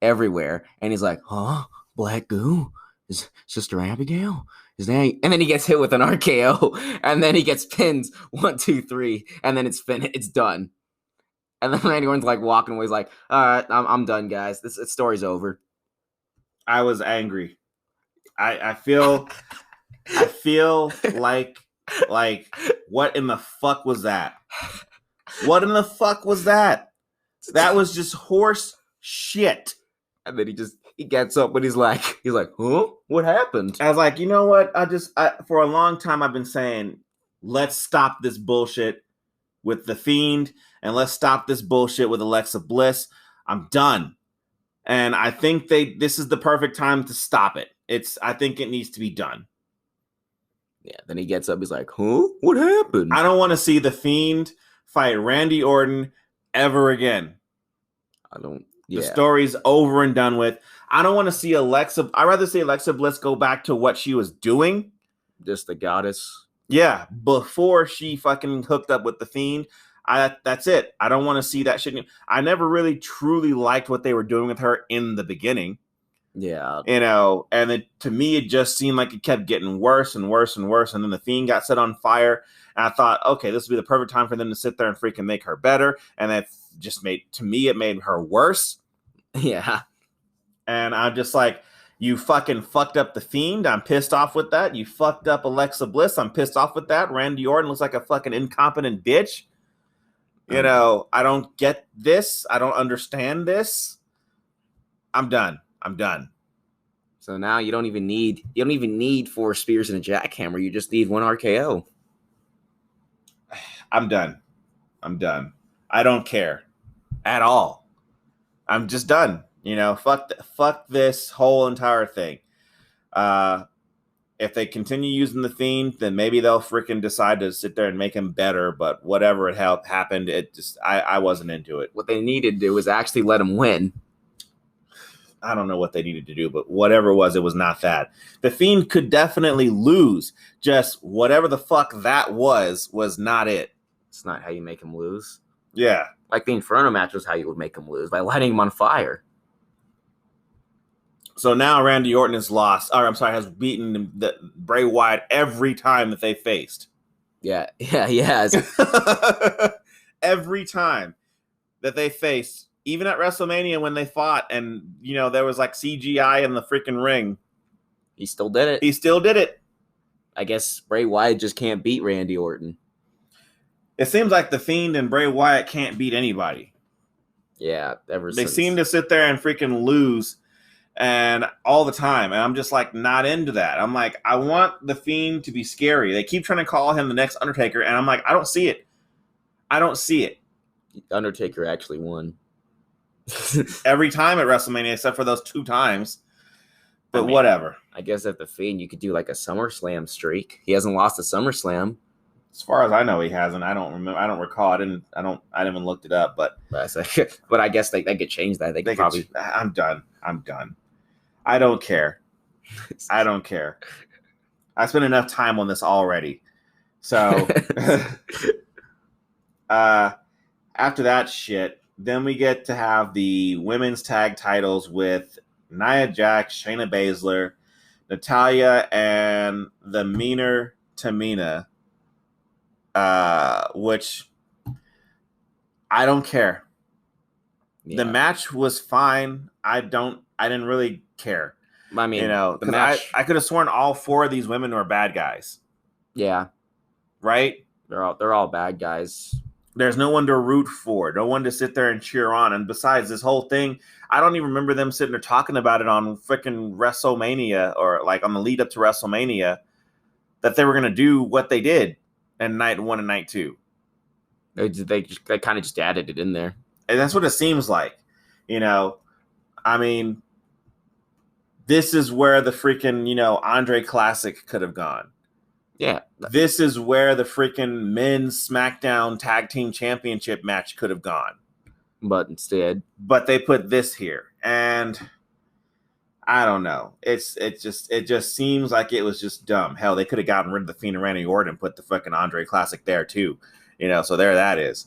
everywhere. And he's like, huh? Black goo? Is Sister Abigail? Is that? And then he gets hit with an RKO, and then he gets pinned 1, 2, 3, and then it's done. And then Randy Orton's like walking away. He's like, all right, I'm done, guys. This story's over. I was angry. I feel like what in the fuck was that? What in the fuck was that? That was just horse shit. And then he gets up, but he's like, huh? What happened? I was like, you know what? For a long time I've been saying, let's stop this bullshit with the Fiend and let's stop this bullshit with Alexa Bliss. I'm done. And I think this is the perfect time to stop it. I think it needs to be done. Yeah, then he gets up, he's like, huh? What happened? I don't want to see the Fiend fight Randy Orton ever again. The story's over and done with. I don't want to see I'd rather see Alexa Bliss go back to what she was doing. Just the goddess. Yeah, before she fucking hooked up with the Fiend. That's it. I don't want to see that shit. I never really truly liked what they were doing with her in the beginning. Yeah. You know, and to me, it just seemed like it kept getting worse and worse and worse. And then the Fiend got set on fire. And I thought, okay, this would be the perfect time for them to sit there and freaking make her better. And that just made her worse. Yeah. And I'm just like, you fucking fucked up the Fiend. I'm pissed off with that. You fucked up Alexa Bliss. I'm pissed off with that. Randy Orton looks like a fucking incompetent bitch. You know, I don't get this. I don't understand this. I'm done. So now you don't even need 4 spears and a jackhammer. You just need 1 RKO. I'm done. I don't care at all. I'm just done. Fuck this whole entire thing. If they continue using the Fiend, then maybe they'll freaking decide to sit there and make him better. But whatever it happened, I wasn't into it. What they needed to do was actually let him win. I don't know what they needed to do, but whatever it was not that. The Fiend could definitely lose. Just whatever the fuck that was not it. It's not how you make him lose. Yeah. Like the Inferno match was how you would make him lose, by lighting him on fire. So now Randy Orton has beaten Bray Wyatt every time that they faced. Yeah, he has. Every time that they faced, even at WrestleMania when they fought and, there was like CGI in the freaking ring. He still did it. He still did it. I guess Bray Wyatt just can't beat Randy Orton. It seems like the Fiend and Bray Wyatt can't beat anybody. Yeah, They seem to sit there and freaking lose and all the time. And I'm just like not into that. I'm like, I want the Fiend to be scary. They keep trying to call him the next Undertaker. And I'm like, I don't see it. Undertaker actually won. Every time at WrestleMania, except for those 2 times. But whatever. I guess at the Fiend, you could do like a SummerSlam streak. He hasn't lost a SummerSlam. As far as I know, he hasn't. I don't remember. I don't recall. I didn't even looked it up. But I guess they could change that. They could probably. I'm done. I don't care. I don't care. I spent enough time on this already. So after that shit, then we get to have the women's tag titles with Nia Jax, Shayna Baszler, Natalya, and the Meaner Tamina, which I don't care. Yeah. The match was fine. I didn't really care. I mean, the match. I could have sworn all 4 of these women were bad guys. Yeah. Right? They're all bad guys. There's no one to root for, no one to sit there and cheer on. And besides, this whole thing, I don't even remember them sitting there talking about it on freaking WrestleMania or like on the lead up to WrestleMania that they were going to do what they did in night 1 and night 2. They kind of just added it in there. And that's what it seems like. I mean, this is where the freaking, Andre Classic could have gone. Yeah. This is where the freaking men's SmackDown Tag Team Championship match could have gone. But they put this here. And I don't know. It just seems like it was just dumb. Hell, they could have gotten rid of the Fiend and Randy Orton and put the fucking Andre Classic there too. So there that is.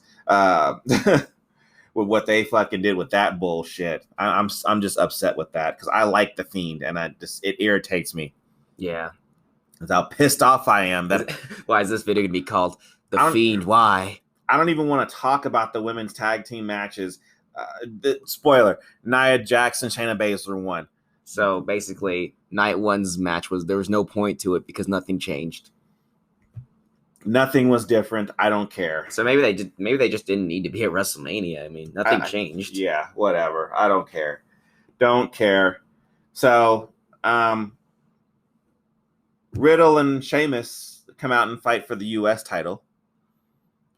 With what they fucking did with that bullshit. I'm just upset with that because I like the Fiend and it irritates me. Yeah. That's how pissed off I am. That why is this video gonna be called The Fiend? Why? I don't even want to talk about the women's tag team matches. Spoiler: Nia Jax and Shayna Baszler won. So basically, night 1's match there was no point to it because nothing changed. Nothing was different. I don't care. So maybe they just didn't need to be at WrestleMania. I mean, nothing changed. Yeah, whatever. I don't care. Don't care. So, Riddle and Sheamus come out and fight for the U.S. title.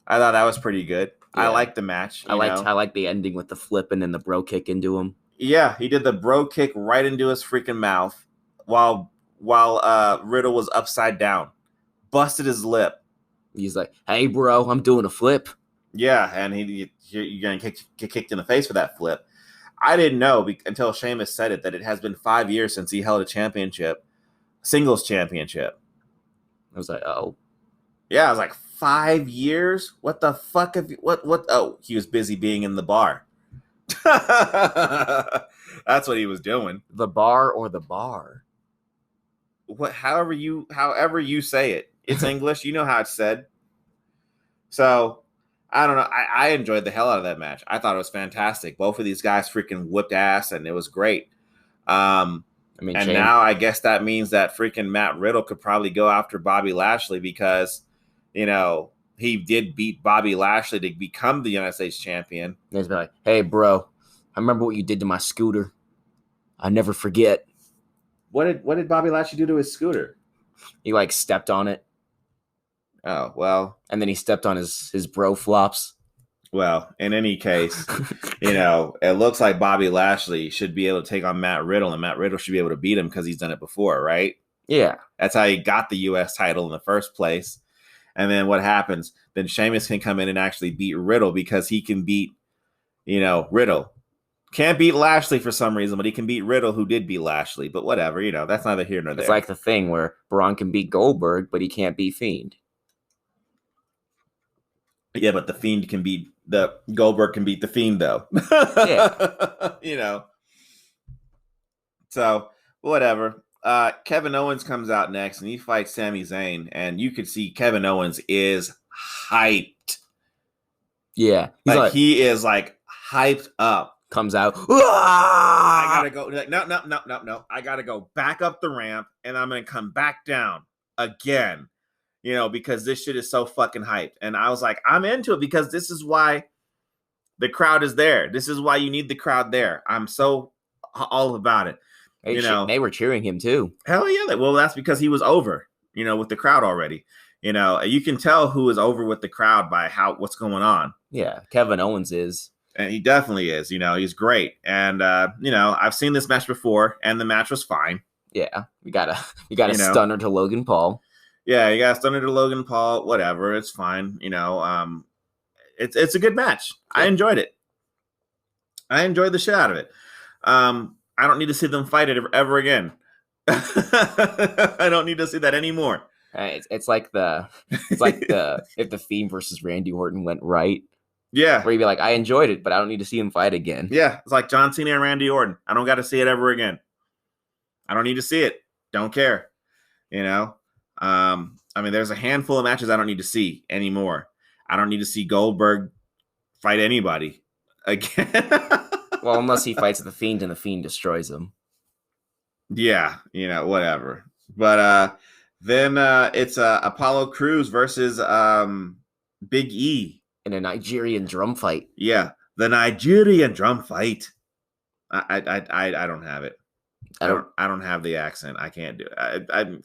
I thought that was pretty good. Yeah. I liked the match. I liked the ending with the flip and then the bro kick into him. Yeah, he did the bro kick right into his freaking mouth while Riddle was upside down. Busted his lip. He's like, "Hey, bro, I'm doing a flip." Yeah, and you're going to get kicked in the face for that flip. I didn't know until Sheamus said it that it has been 5 years since he held a singles championship. I was like, oh. Yeah, I was like, 5 years? What the fuck have you... What? Oh, he was busy being in the bar. That's what he was doing. The bar or the bar? However you say it. It's English. You know how it's said. So, I don't know. I enjoyed the hell out of that match. I thought it was fantastic. Both of these guys freaking whipped ass, and it was great. Now I guess that means that freaking Matt Riddle could probably go after Bobby Lashley because, he did beat Bobby Lashley to become the United States champion. He's like, "Hey, bro, I remember what you did to my scooter. I never forget." What did Bobby Lashley do to his scooter? He stepped on it. Oh, well. And then he stepped on his bro flops. Well, in any case, it looks like Bobby Lashley should be able to take on Matt Riddle, and Matt Riddle should be able to beat him because he's done it before, right? Yeah. That's how he got the U.S. title in the first place. And then what happens? Then Sheamus can come in and actually beat Riddle because he can beat, Riddle. Can't beat Lashley for some reason, but he can beat Riddle, who did beat Lashley. But whatever, that's neither here nor there. It's like the thing where Braun can beat Goldberg, but he can't beat Fiend. Yeah, but Goldberg can beat the Fiend, though. Yeah. So, whatever. Kevin Owens comes out next, and he fights Sami Zayn, and you can see Kevin Owens is hyped. Yeah. He is, hyped up. Comes out. I gotta go. No. I gotta go back up the ramp, and I'm gonna come back down again. Because this shit is so fucking hyped. And I was like, I'm into it because this is why the crowd is there. This is why you need the crowd there. I'm so all about it. They were cheering him too. Hell yeah. Well, that's because he was over, with the crowd already. You can tell who is over with the crowd by what's going on. Yeah, Kevin Owens is. And he definitely is. He's great. And, I've seen this match before, and the match was fine. Yeah, we got a stunner to Logan Paul. Yeah, you got a stunner to Logan Paul. Whatever, it's fine. It's a good match. Yeah. I enjoyed it. I enjoyed the shit out of it. I don't need to see them fight it ever again. I don't need to see that anymore. It's like if the Fiend versus Randy Orton went right. Yeah, where you'd be like, I enjoyed it, but I don't need to see him fight again. Yeah, it's like John Cena and Randy Orton. I don't got to see it ever again. I don't need to see it. Don't care. There's a handful of matches I don't need to see anymore. I don't need to see Goldberg fight anybody again. Well, unless he fights the Fiend and the Fiend destroys him. Yeah, whatever. But then it's Apollo Crews versus Big E in a Nigerian drum fight. Yeah, the Nigerian drum fight. I don't have it. I don't have the accent. I can't do it. I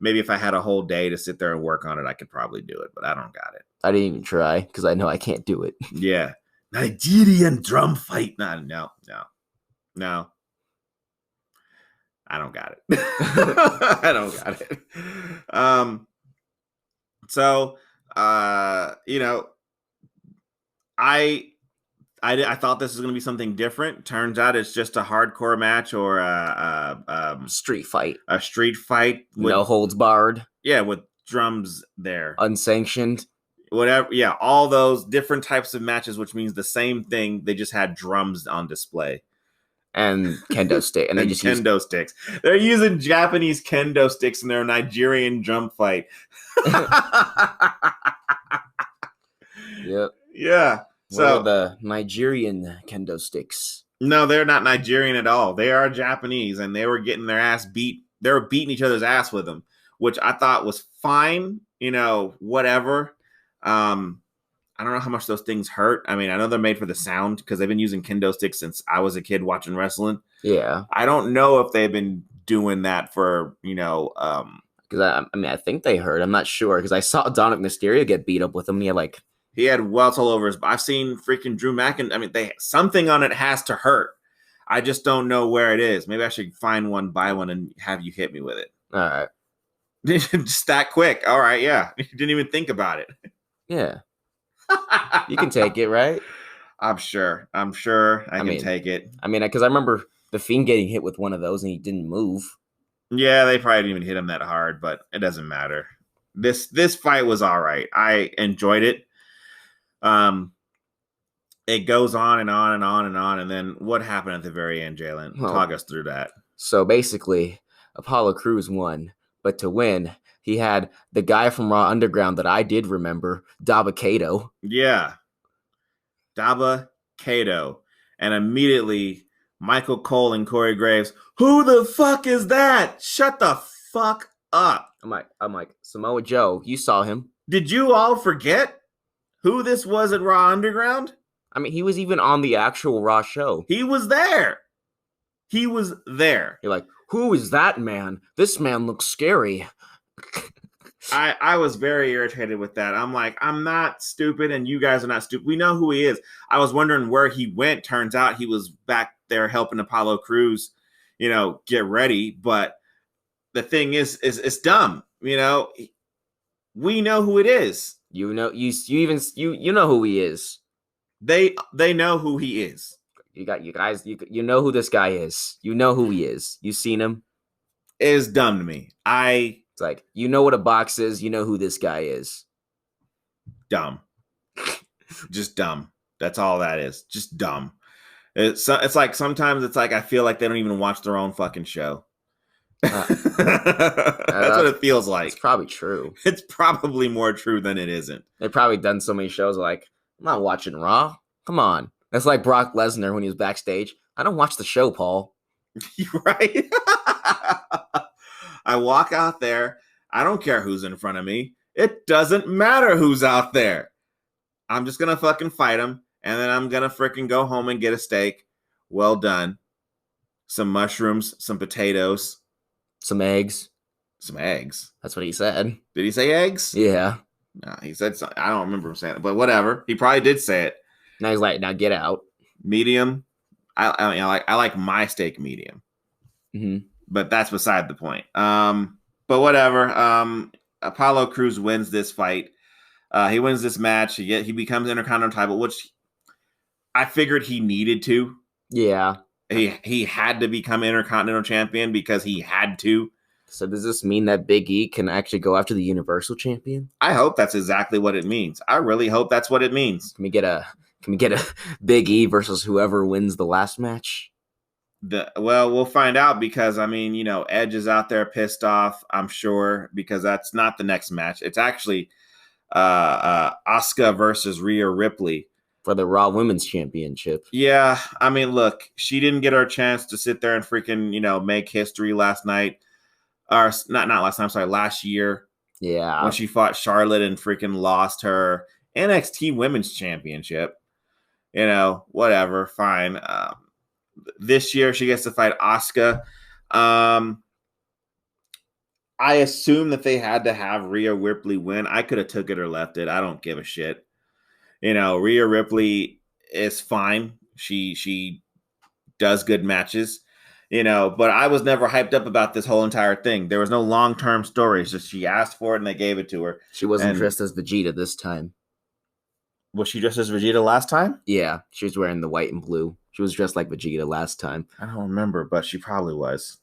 maybe if I had a whole day to sit there and work on it, I could probably do it, but I don't got it. I didn't even try because I know I can't do it. Yeah. Nigerian drum fight. No. I don't got it. I don't got it. I thought this was going to be something different. Turns out it's just a hardcore match or a street fight. A street fight. No holds barred. Yeah, with drums there. Unsanctioned. Whatever. Yeah, all those different types of matches, which means the same thing. They just had drums on display. And kendo stick. And they just kendo sticks. They're using Japanese kendo sticks in their Nigerian drum fight. Yep. Yeah. So the Nigerian kendo sticks. No, they're not Nigerian at all. They are Japanese, and they were getting their ass beat. They were beating each other's ass with them, which I thought was fine. Whatever. I don't know how much those things hurt. I know they're made for the sound because they've been using kendo sticks since I was a kid watching wrestling. Yeah. I don't know if they've been doing that for, because I think they hurt. I'm not sure because I saw Dominic Mysterio get beat up with them. He had welts all over his. I've seen freaking Drew McIntyre. Something on it has to hurt. I just don't know where it is. Maybe I should find one, buy one, and have you hit me with it. All right. Just that quick. All right. Yeah. You didn't even think about it. Yeah. You can take it, right? I'm sure I can take it. Because I remember the Fiend getting hit with one of those and he didn't move. Yeah, they probably didn't even hit him that hard, but it doesn't matter. This fight was all right. I enjoyed it. It goes on and on and on and on, and then what happened at the very end, Jalen? Talk us through that. So basically, Apollo Crews won, but to win, he had the guy from Raw Underground that I did remember, Daba Kato. Yeah. Daba Kato. And immediately, Michael Cole and Corey Graves, who the fuck is that? Shut the fuck up. I'm like, Samoa Joe, you saw him. Did you all forget who this was at Raw Underground? He was even on the actual Raw show. He was there. You're like, who is that man? This man looks scary. I was very irritated with that. I'm like, I'm not stupid, and you guys are not stupid. We know who he is. I was wondering where he went. Turns out he was back there helping Apollo Crews, get ready. But the thing is it's dumb. We know who it is. You know who he is. They know who he is. You guys, you know who this guy is. You know who he is. You seen him. It is dumb to me. It's like, you know what a box is. You know who this guy is. Dumb. Just dumb. That's all that is. Just dumb. It's like sometimes it's like I feel like they don't even watch their own fucking show. That's what it feels like. It's probably true. It's probably more true than it isn't. They've probably done so many shows like, I'm not watching Raw. Come on. That's like Brock Lesnar when he was backstage. I don't watch the show, Paul. Right? I walk out there. I don't care who's in front of me. It doesn't matter who's out there. I'm just going to fucking fight him. And then I'm going to freaking go home and get a steak. Well done. Some mushrooms, some potatoes. Some eggs. Some eggs. That's what he said. Did he say eggs? Yeah. No, he said something. I don't remember him saying it, but whatever. He probably did say it. Now he's like, now get out. Medium. I like my steak medium. Mm-hmm. But that's beside the point. But whatever. Apollo Crews wins this fight. He wins this match. He becomes Intercontinental title, which I figured he needed to. Yeah. He had to become Intercontinental Champion because he had to. So does this mean that Big E can actually go after the Universal Champion? I hope that's exactly what it means. I really hope that's what it means. Can we get a Big E versus whoever wins the last match? Well, we'll find out because, Edge is out there pissed off, I'm sure, because that's not the next match. It's actually Asuka versus Rhea Ripley. For the Raw Women's Championship. Yeah, look, she didn't get her chance to sit there and freaking, make history last night. Or not last night, I'm sorry, last year. Yeah. When she fought Charlotte and freaking lost her NXT Women's Championship. Whatever, fine. This year she gets to fight Asuka. I assume that they had to have Rhea Ripley win. I could have took it or left it. I don't give a shit. Rhea Ripley is fine. She does good matches. But I was never hyped up about this whole entire thing. There was no long-term story. It's just she asked for it and they gave it to her. She wasn't dressed as Vegeta this time. Was she dressed as Vegeta last time? Yeah, she was wearing the white and blue. She was dressed like Vegeta last time. I don't remember, but she probably was.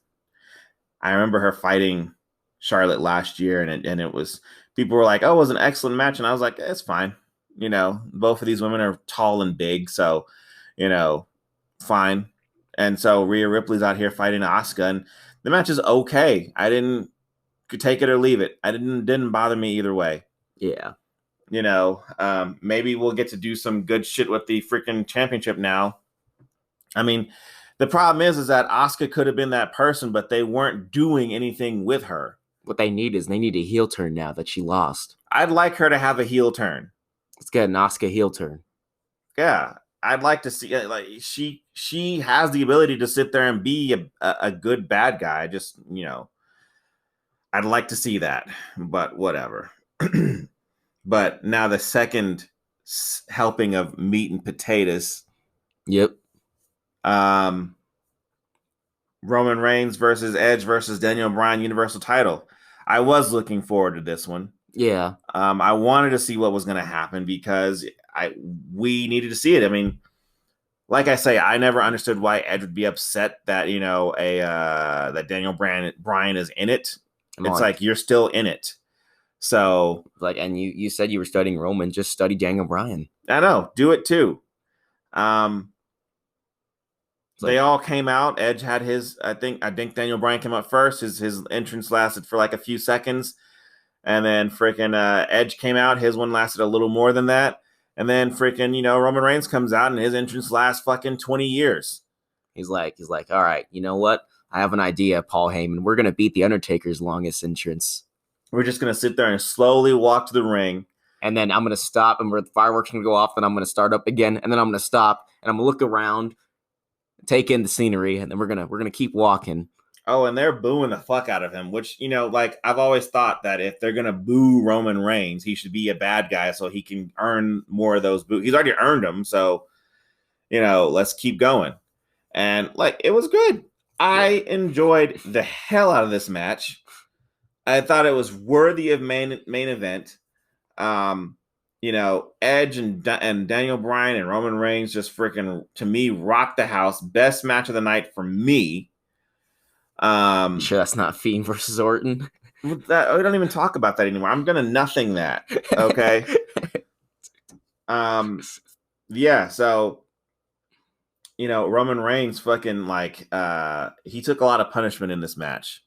I remember her fighting Charlotte last year, and it was, people were like, oh, it was an excellent match. And I was like, it's fine. Both of these women are tall and big, so, fine. And so Rhea Ripley's out here fighting Asuka, and the match is okay. Could take it or leave it. Didn't bother me either way. Yeah. Maybe we'll get to do some good shit with the freaking championship now. The problem is that Asuka could have been that person, but they weren't doing anything with her. What they need a heel turn now that she lost. I'd like her to have a heel turn. Let's get an Asuka heel turn. Yeah. I'd like to see, like, she has the ability to sit there and be a good bad guy. Just, I'd like to see that, but whatever. But now the second helping of meat and potatoes. Yep. Roman Reigns versus Edge versus Daniel Bryan Universal title. I was looking forward to this one. Yeah. I wanted to see what was going to happen because we needed to see it. Like I say, I never understood why Edge would be upset that, that Daniel Bryan is in it. It's like you're still in it. So, and you said you were studying Roman, just study Daniel Bryan. I know, do it too. They all came out. Edge had his. I think Daniel Bryan came out first. His entrance lasted for like a few seconds, and then freaking Edge came out. His one lasted a little more than that, and then freaking Roman Reigns comes out, and his entrance lasts fucking 20 years. He's like, all right, you know what? I have an idea, Paul Heyman. We're gonna beat the Undertaker's longest entrance. We're just gonna sit there and slowly walk to the ring, and then I'm gonna stop, and the fireworks gonna go off. Then I'm gonna start up again, and then I'm gonna stop, and I'm gonna look around, take in the scenery, and then we're gonna keep walking. Oh, and they're booing the fuck out of him, which, like I've always thought that if they're going to boo Roman Reigns, he should be a bad guy so he can earn more of those boos. He's already earned them. So, let's keep going. And like, it was good. I enjoyed the hell out of this match. I thought it was worthy of main event. Edge and Daniel Bryan and Roman Reigns just freaking, to me, rocked the house. Best match of the night for me. You sure that's not Fiend versus Orton? We don't even talk about that anymore. I'm gonna nothing that. Okay. Yeah. So, Roman Reigns fucking he took a lot of punishment in this match.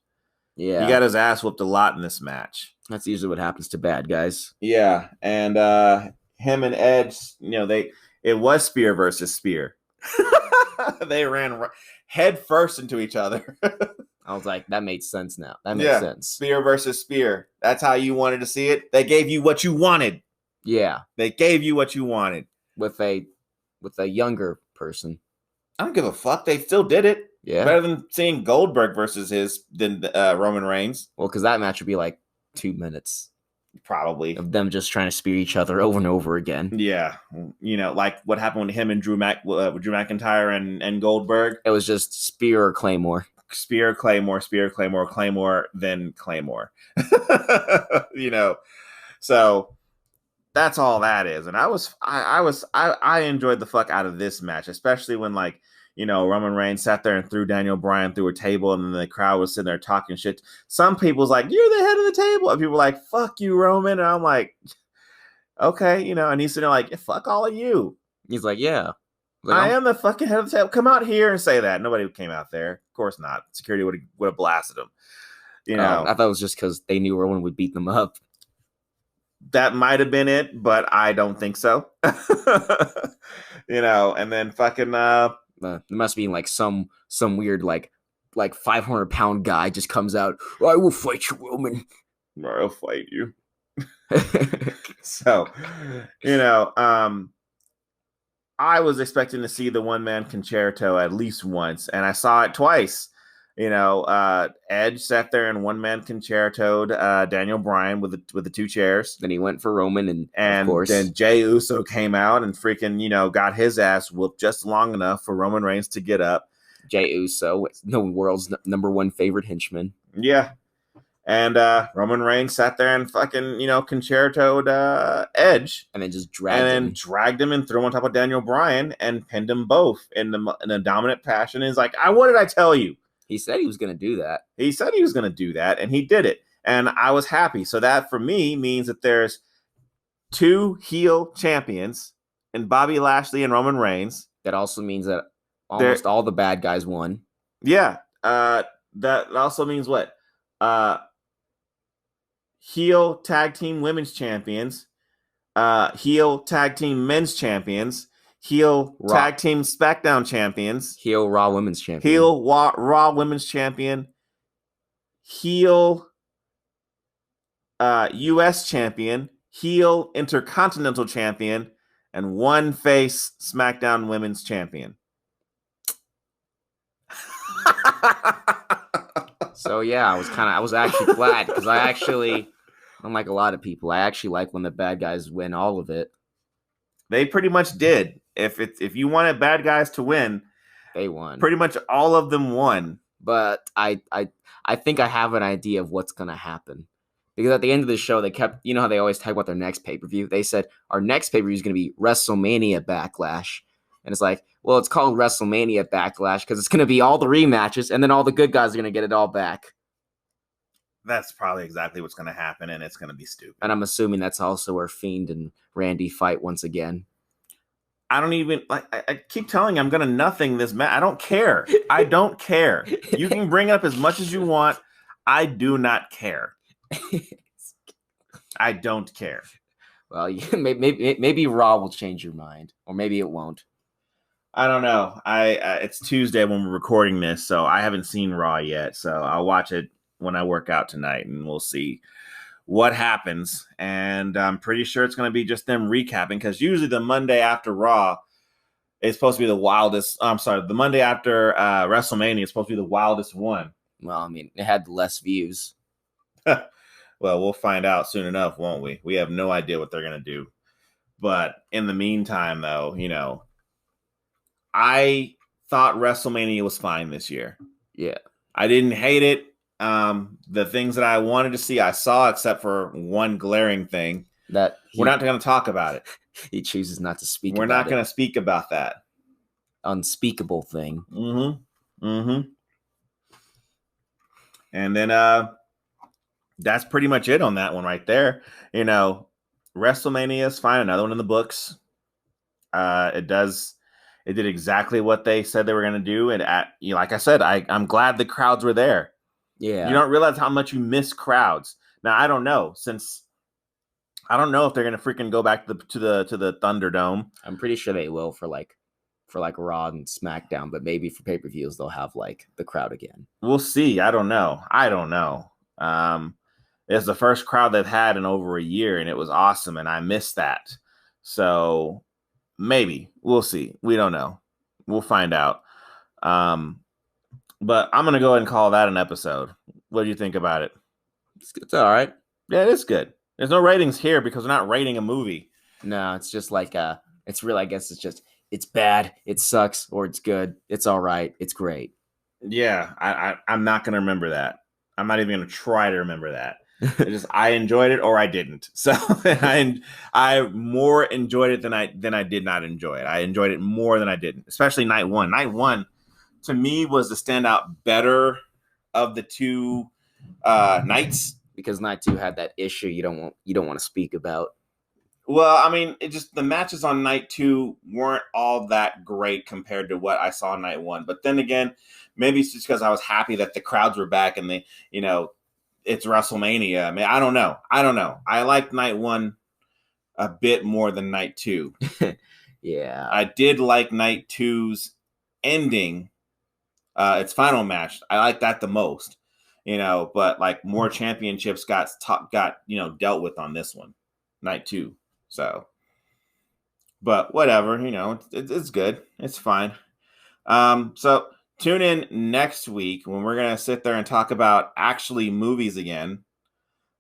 Yeah. He got his ass whooped a lot in this match. That's usually what happens to bad guys. Yeah, and him and Edge, it was spear versus spear. They ran head first into each other. I was like, that made sense now. That makes sense. Spear versus spear. That's how you wanted to see it. They gave you what you wanted. Yeah. They gave you what you wanted. With a younger person. I don't give a fuck. They still did it. Yeah. Better than seeing Goldberg versus Roman Reigns. Well, because that match would be like 2 minutes. Probably. Of them just trying to spear each other over and over again. Yeah. Like what happened with him and Drew McIntyre and Goldberg. It was just spear or Claymore. Spear, Claymore, then Claymore. So that's all that is. And I enjoyed the fuck out of this match, especially when Roman Reigns sat there and threw Daniel Bryan through a table, and then the crowd was sitting there talking shit. Some people's like, "You're the head of the table," and people were like, "Fuck you, Roman," and I'm like, "Okay," and he's sitting there like, "Fuck all of you." He's like, "Yeah, I am the fucking head of the table. Come out here and say that." Nobody came out there. Of course not. Security would have blasted him. I thought it was just because they knew Roman would beat them up. That might have been it, but I don't think so. And then fucking. There must be like some weird like 500-pound guy just comes out. I will fight you, Roman. I'll fight you. So, I was expecting to see the one-man concerto at least once, and I saw it twice. Edge sat there and one-man concertoed Daniel Bryan with the two chairs. Then he went for Roman, and of course, then Jey Uso came out and freaking got his ass whooped just long enough for Roman Reigns to get up. Jey Uso, the world's number one favorite henchman. Yeah. And Roman Reigns sat there and fucking, concertoed Edge. And then just dragged him and threw him on top of Daniel Bryan and pinned them both in a dominant passion. And he's like, what did I tell you? He said he was going to do that. He said he was going to do that, and he did it. And I was happy. So that, for me, means that there's 2 heel champions in Bobby Lashley and Roman Reigns. That also means that almost all the bad guys won. Yeah. That also means what? Heel tag team women's champions, heel tag team men's champions, heel tag team SmackDown champions, heel Raw women's champion, heel Raw women's champion, heel US champion, heel Intercontinental champion, and 1 face SmackDown women's champion. So yeah, I was actually glad, because unlike a lot of people, I actually like when the bad guys win all of it. They pretty much did. If you wanted bad guys to win, they won. Pretty much all of them won. But I think I have an idea of what's gonna happen. Because at the end of the show, they kept, how they always talk about their next pay-per-view? They said, our next pay-per-view is going to be WrestleMania Backlash. And it's like, well, it's called WrestleMania Backlash because it's going to be all the rematches, and then all the good guys are going to get it all back. That's probably exactly what's going to happen, and it's going to be stupid. And I'm assuming that's also where Fiend and Randy fight once again. I don't even, I keep telling you, I'm going to nothing this match. I don't care. I don't care. You can bring it up as much as you want. I do not care. I don't care. Well, maybe Raw will change your mind, or maybe it won't. I don't know. It's Tuesday when we're recording this, so I haven't seen Raw yet. So I'll watch it when I work out tonight, and we'll see what happens. And I'm pretty sure it's going to be just them recapping, because usually the Monday after Raw is supposed to be the wildest. I'm sorry, the Monday after WrestleMania is supposed to be the wildest one. Well, I mean, it had less views. Well, we'll find out soon enough, won't we? We have no idea what they're going to do. But in the meantime, though, I thought WrestleMania was fine this year. Yeah. I didn't hate it. The things that I wanted to see, I saw, except for one glaring thing. That we're not going to talk about it. He chooses not to speak We're about not going to speak about that. Unspeakable thing. And then that's pretty much it on that one right there. WrestleMania is fine. Another one in the books. It did exactly what they said they were going to do. And like I said, I'm glad the crowds were there. Yeah. You don't realize how much you miss crowds. Now, I don't know if they're going to freaking go back to the Thunderdome. I'm pretty sure they will for Raw and SmackDown, but maybe for pay-per-views they'll have the crowd again. We'll see. I don't know. It's the first crowd they've had in over a year, and it was awesome, and I missed that. So maybe. We'll see. We don't know. We'll find out. But I'm going to go ahead and call that an episode. What do you think about it? It's all right. Yeah, it is good. There's no ratings here because we're not rating a movie. No, it's just it's really, I guess it's just, it's bad, it sucks, or it's good, it's all right, it's great. Yeah, I'm not going to remember that. I'm not even going to try to remember that. I enjoyed it or I didn't. So I more enjoyed it than I did not enjoy it. I enjoyed it more than I didn't, especially night one. Night one, to me, was the standout better of the two nights. Because night two had that issue you don't want to speak about. Well, I mean, the matches on night two weren't all that great compared to what I saw night one. But then again, maybe it's just because I was happy that the crowds were back and it's WrestleMania. I mean, I don't know. I liked night one a bit more than night two. Yeah. I did like night two's ending, its final match. I like that the most. But more championships got dealt with on this one, night two. So, but whatever, it's good. It's fine. So tune in next week when we're going to sit there and talk about actually movies again.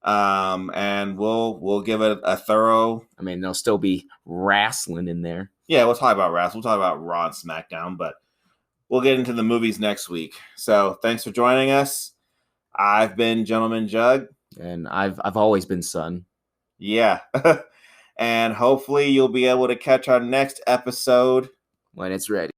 And we'll give it a thorough. I mean, there'll still be wrestling in there. Yeah, we'll talk about wrestling. We'll talk about Raw and SmackDown, but we'll get into the movies next week. So thanks for joining us. I've been Gentleman Jugg. And I've always been Son. Yeah. And hopefully you'll be able to catch our next episode when it's ready.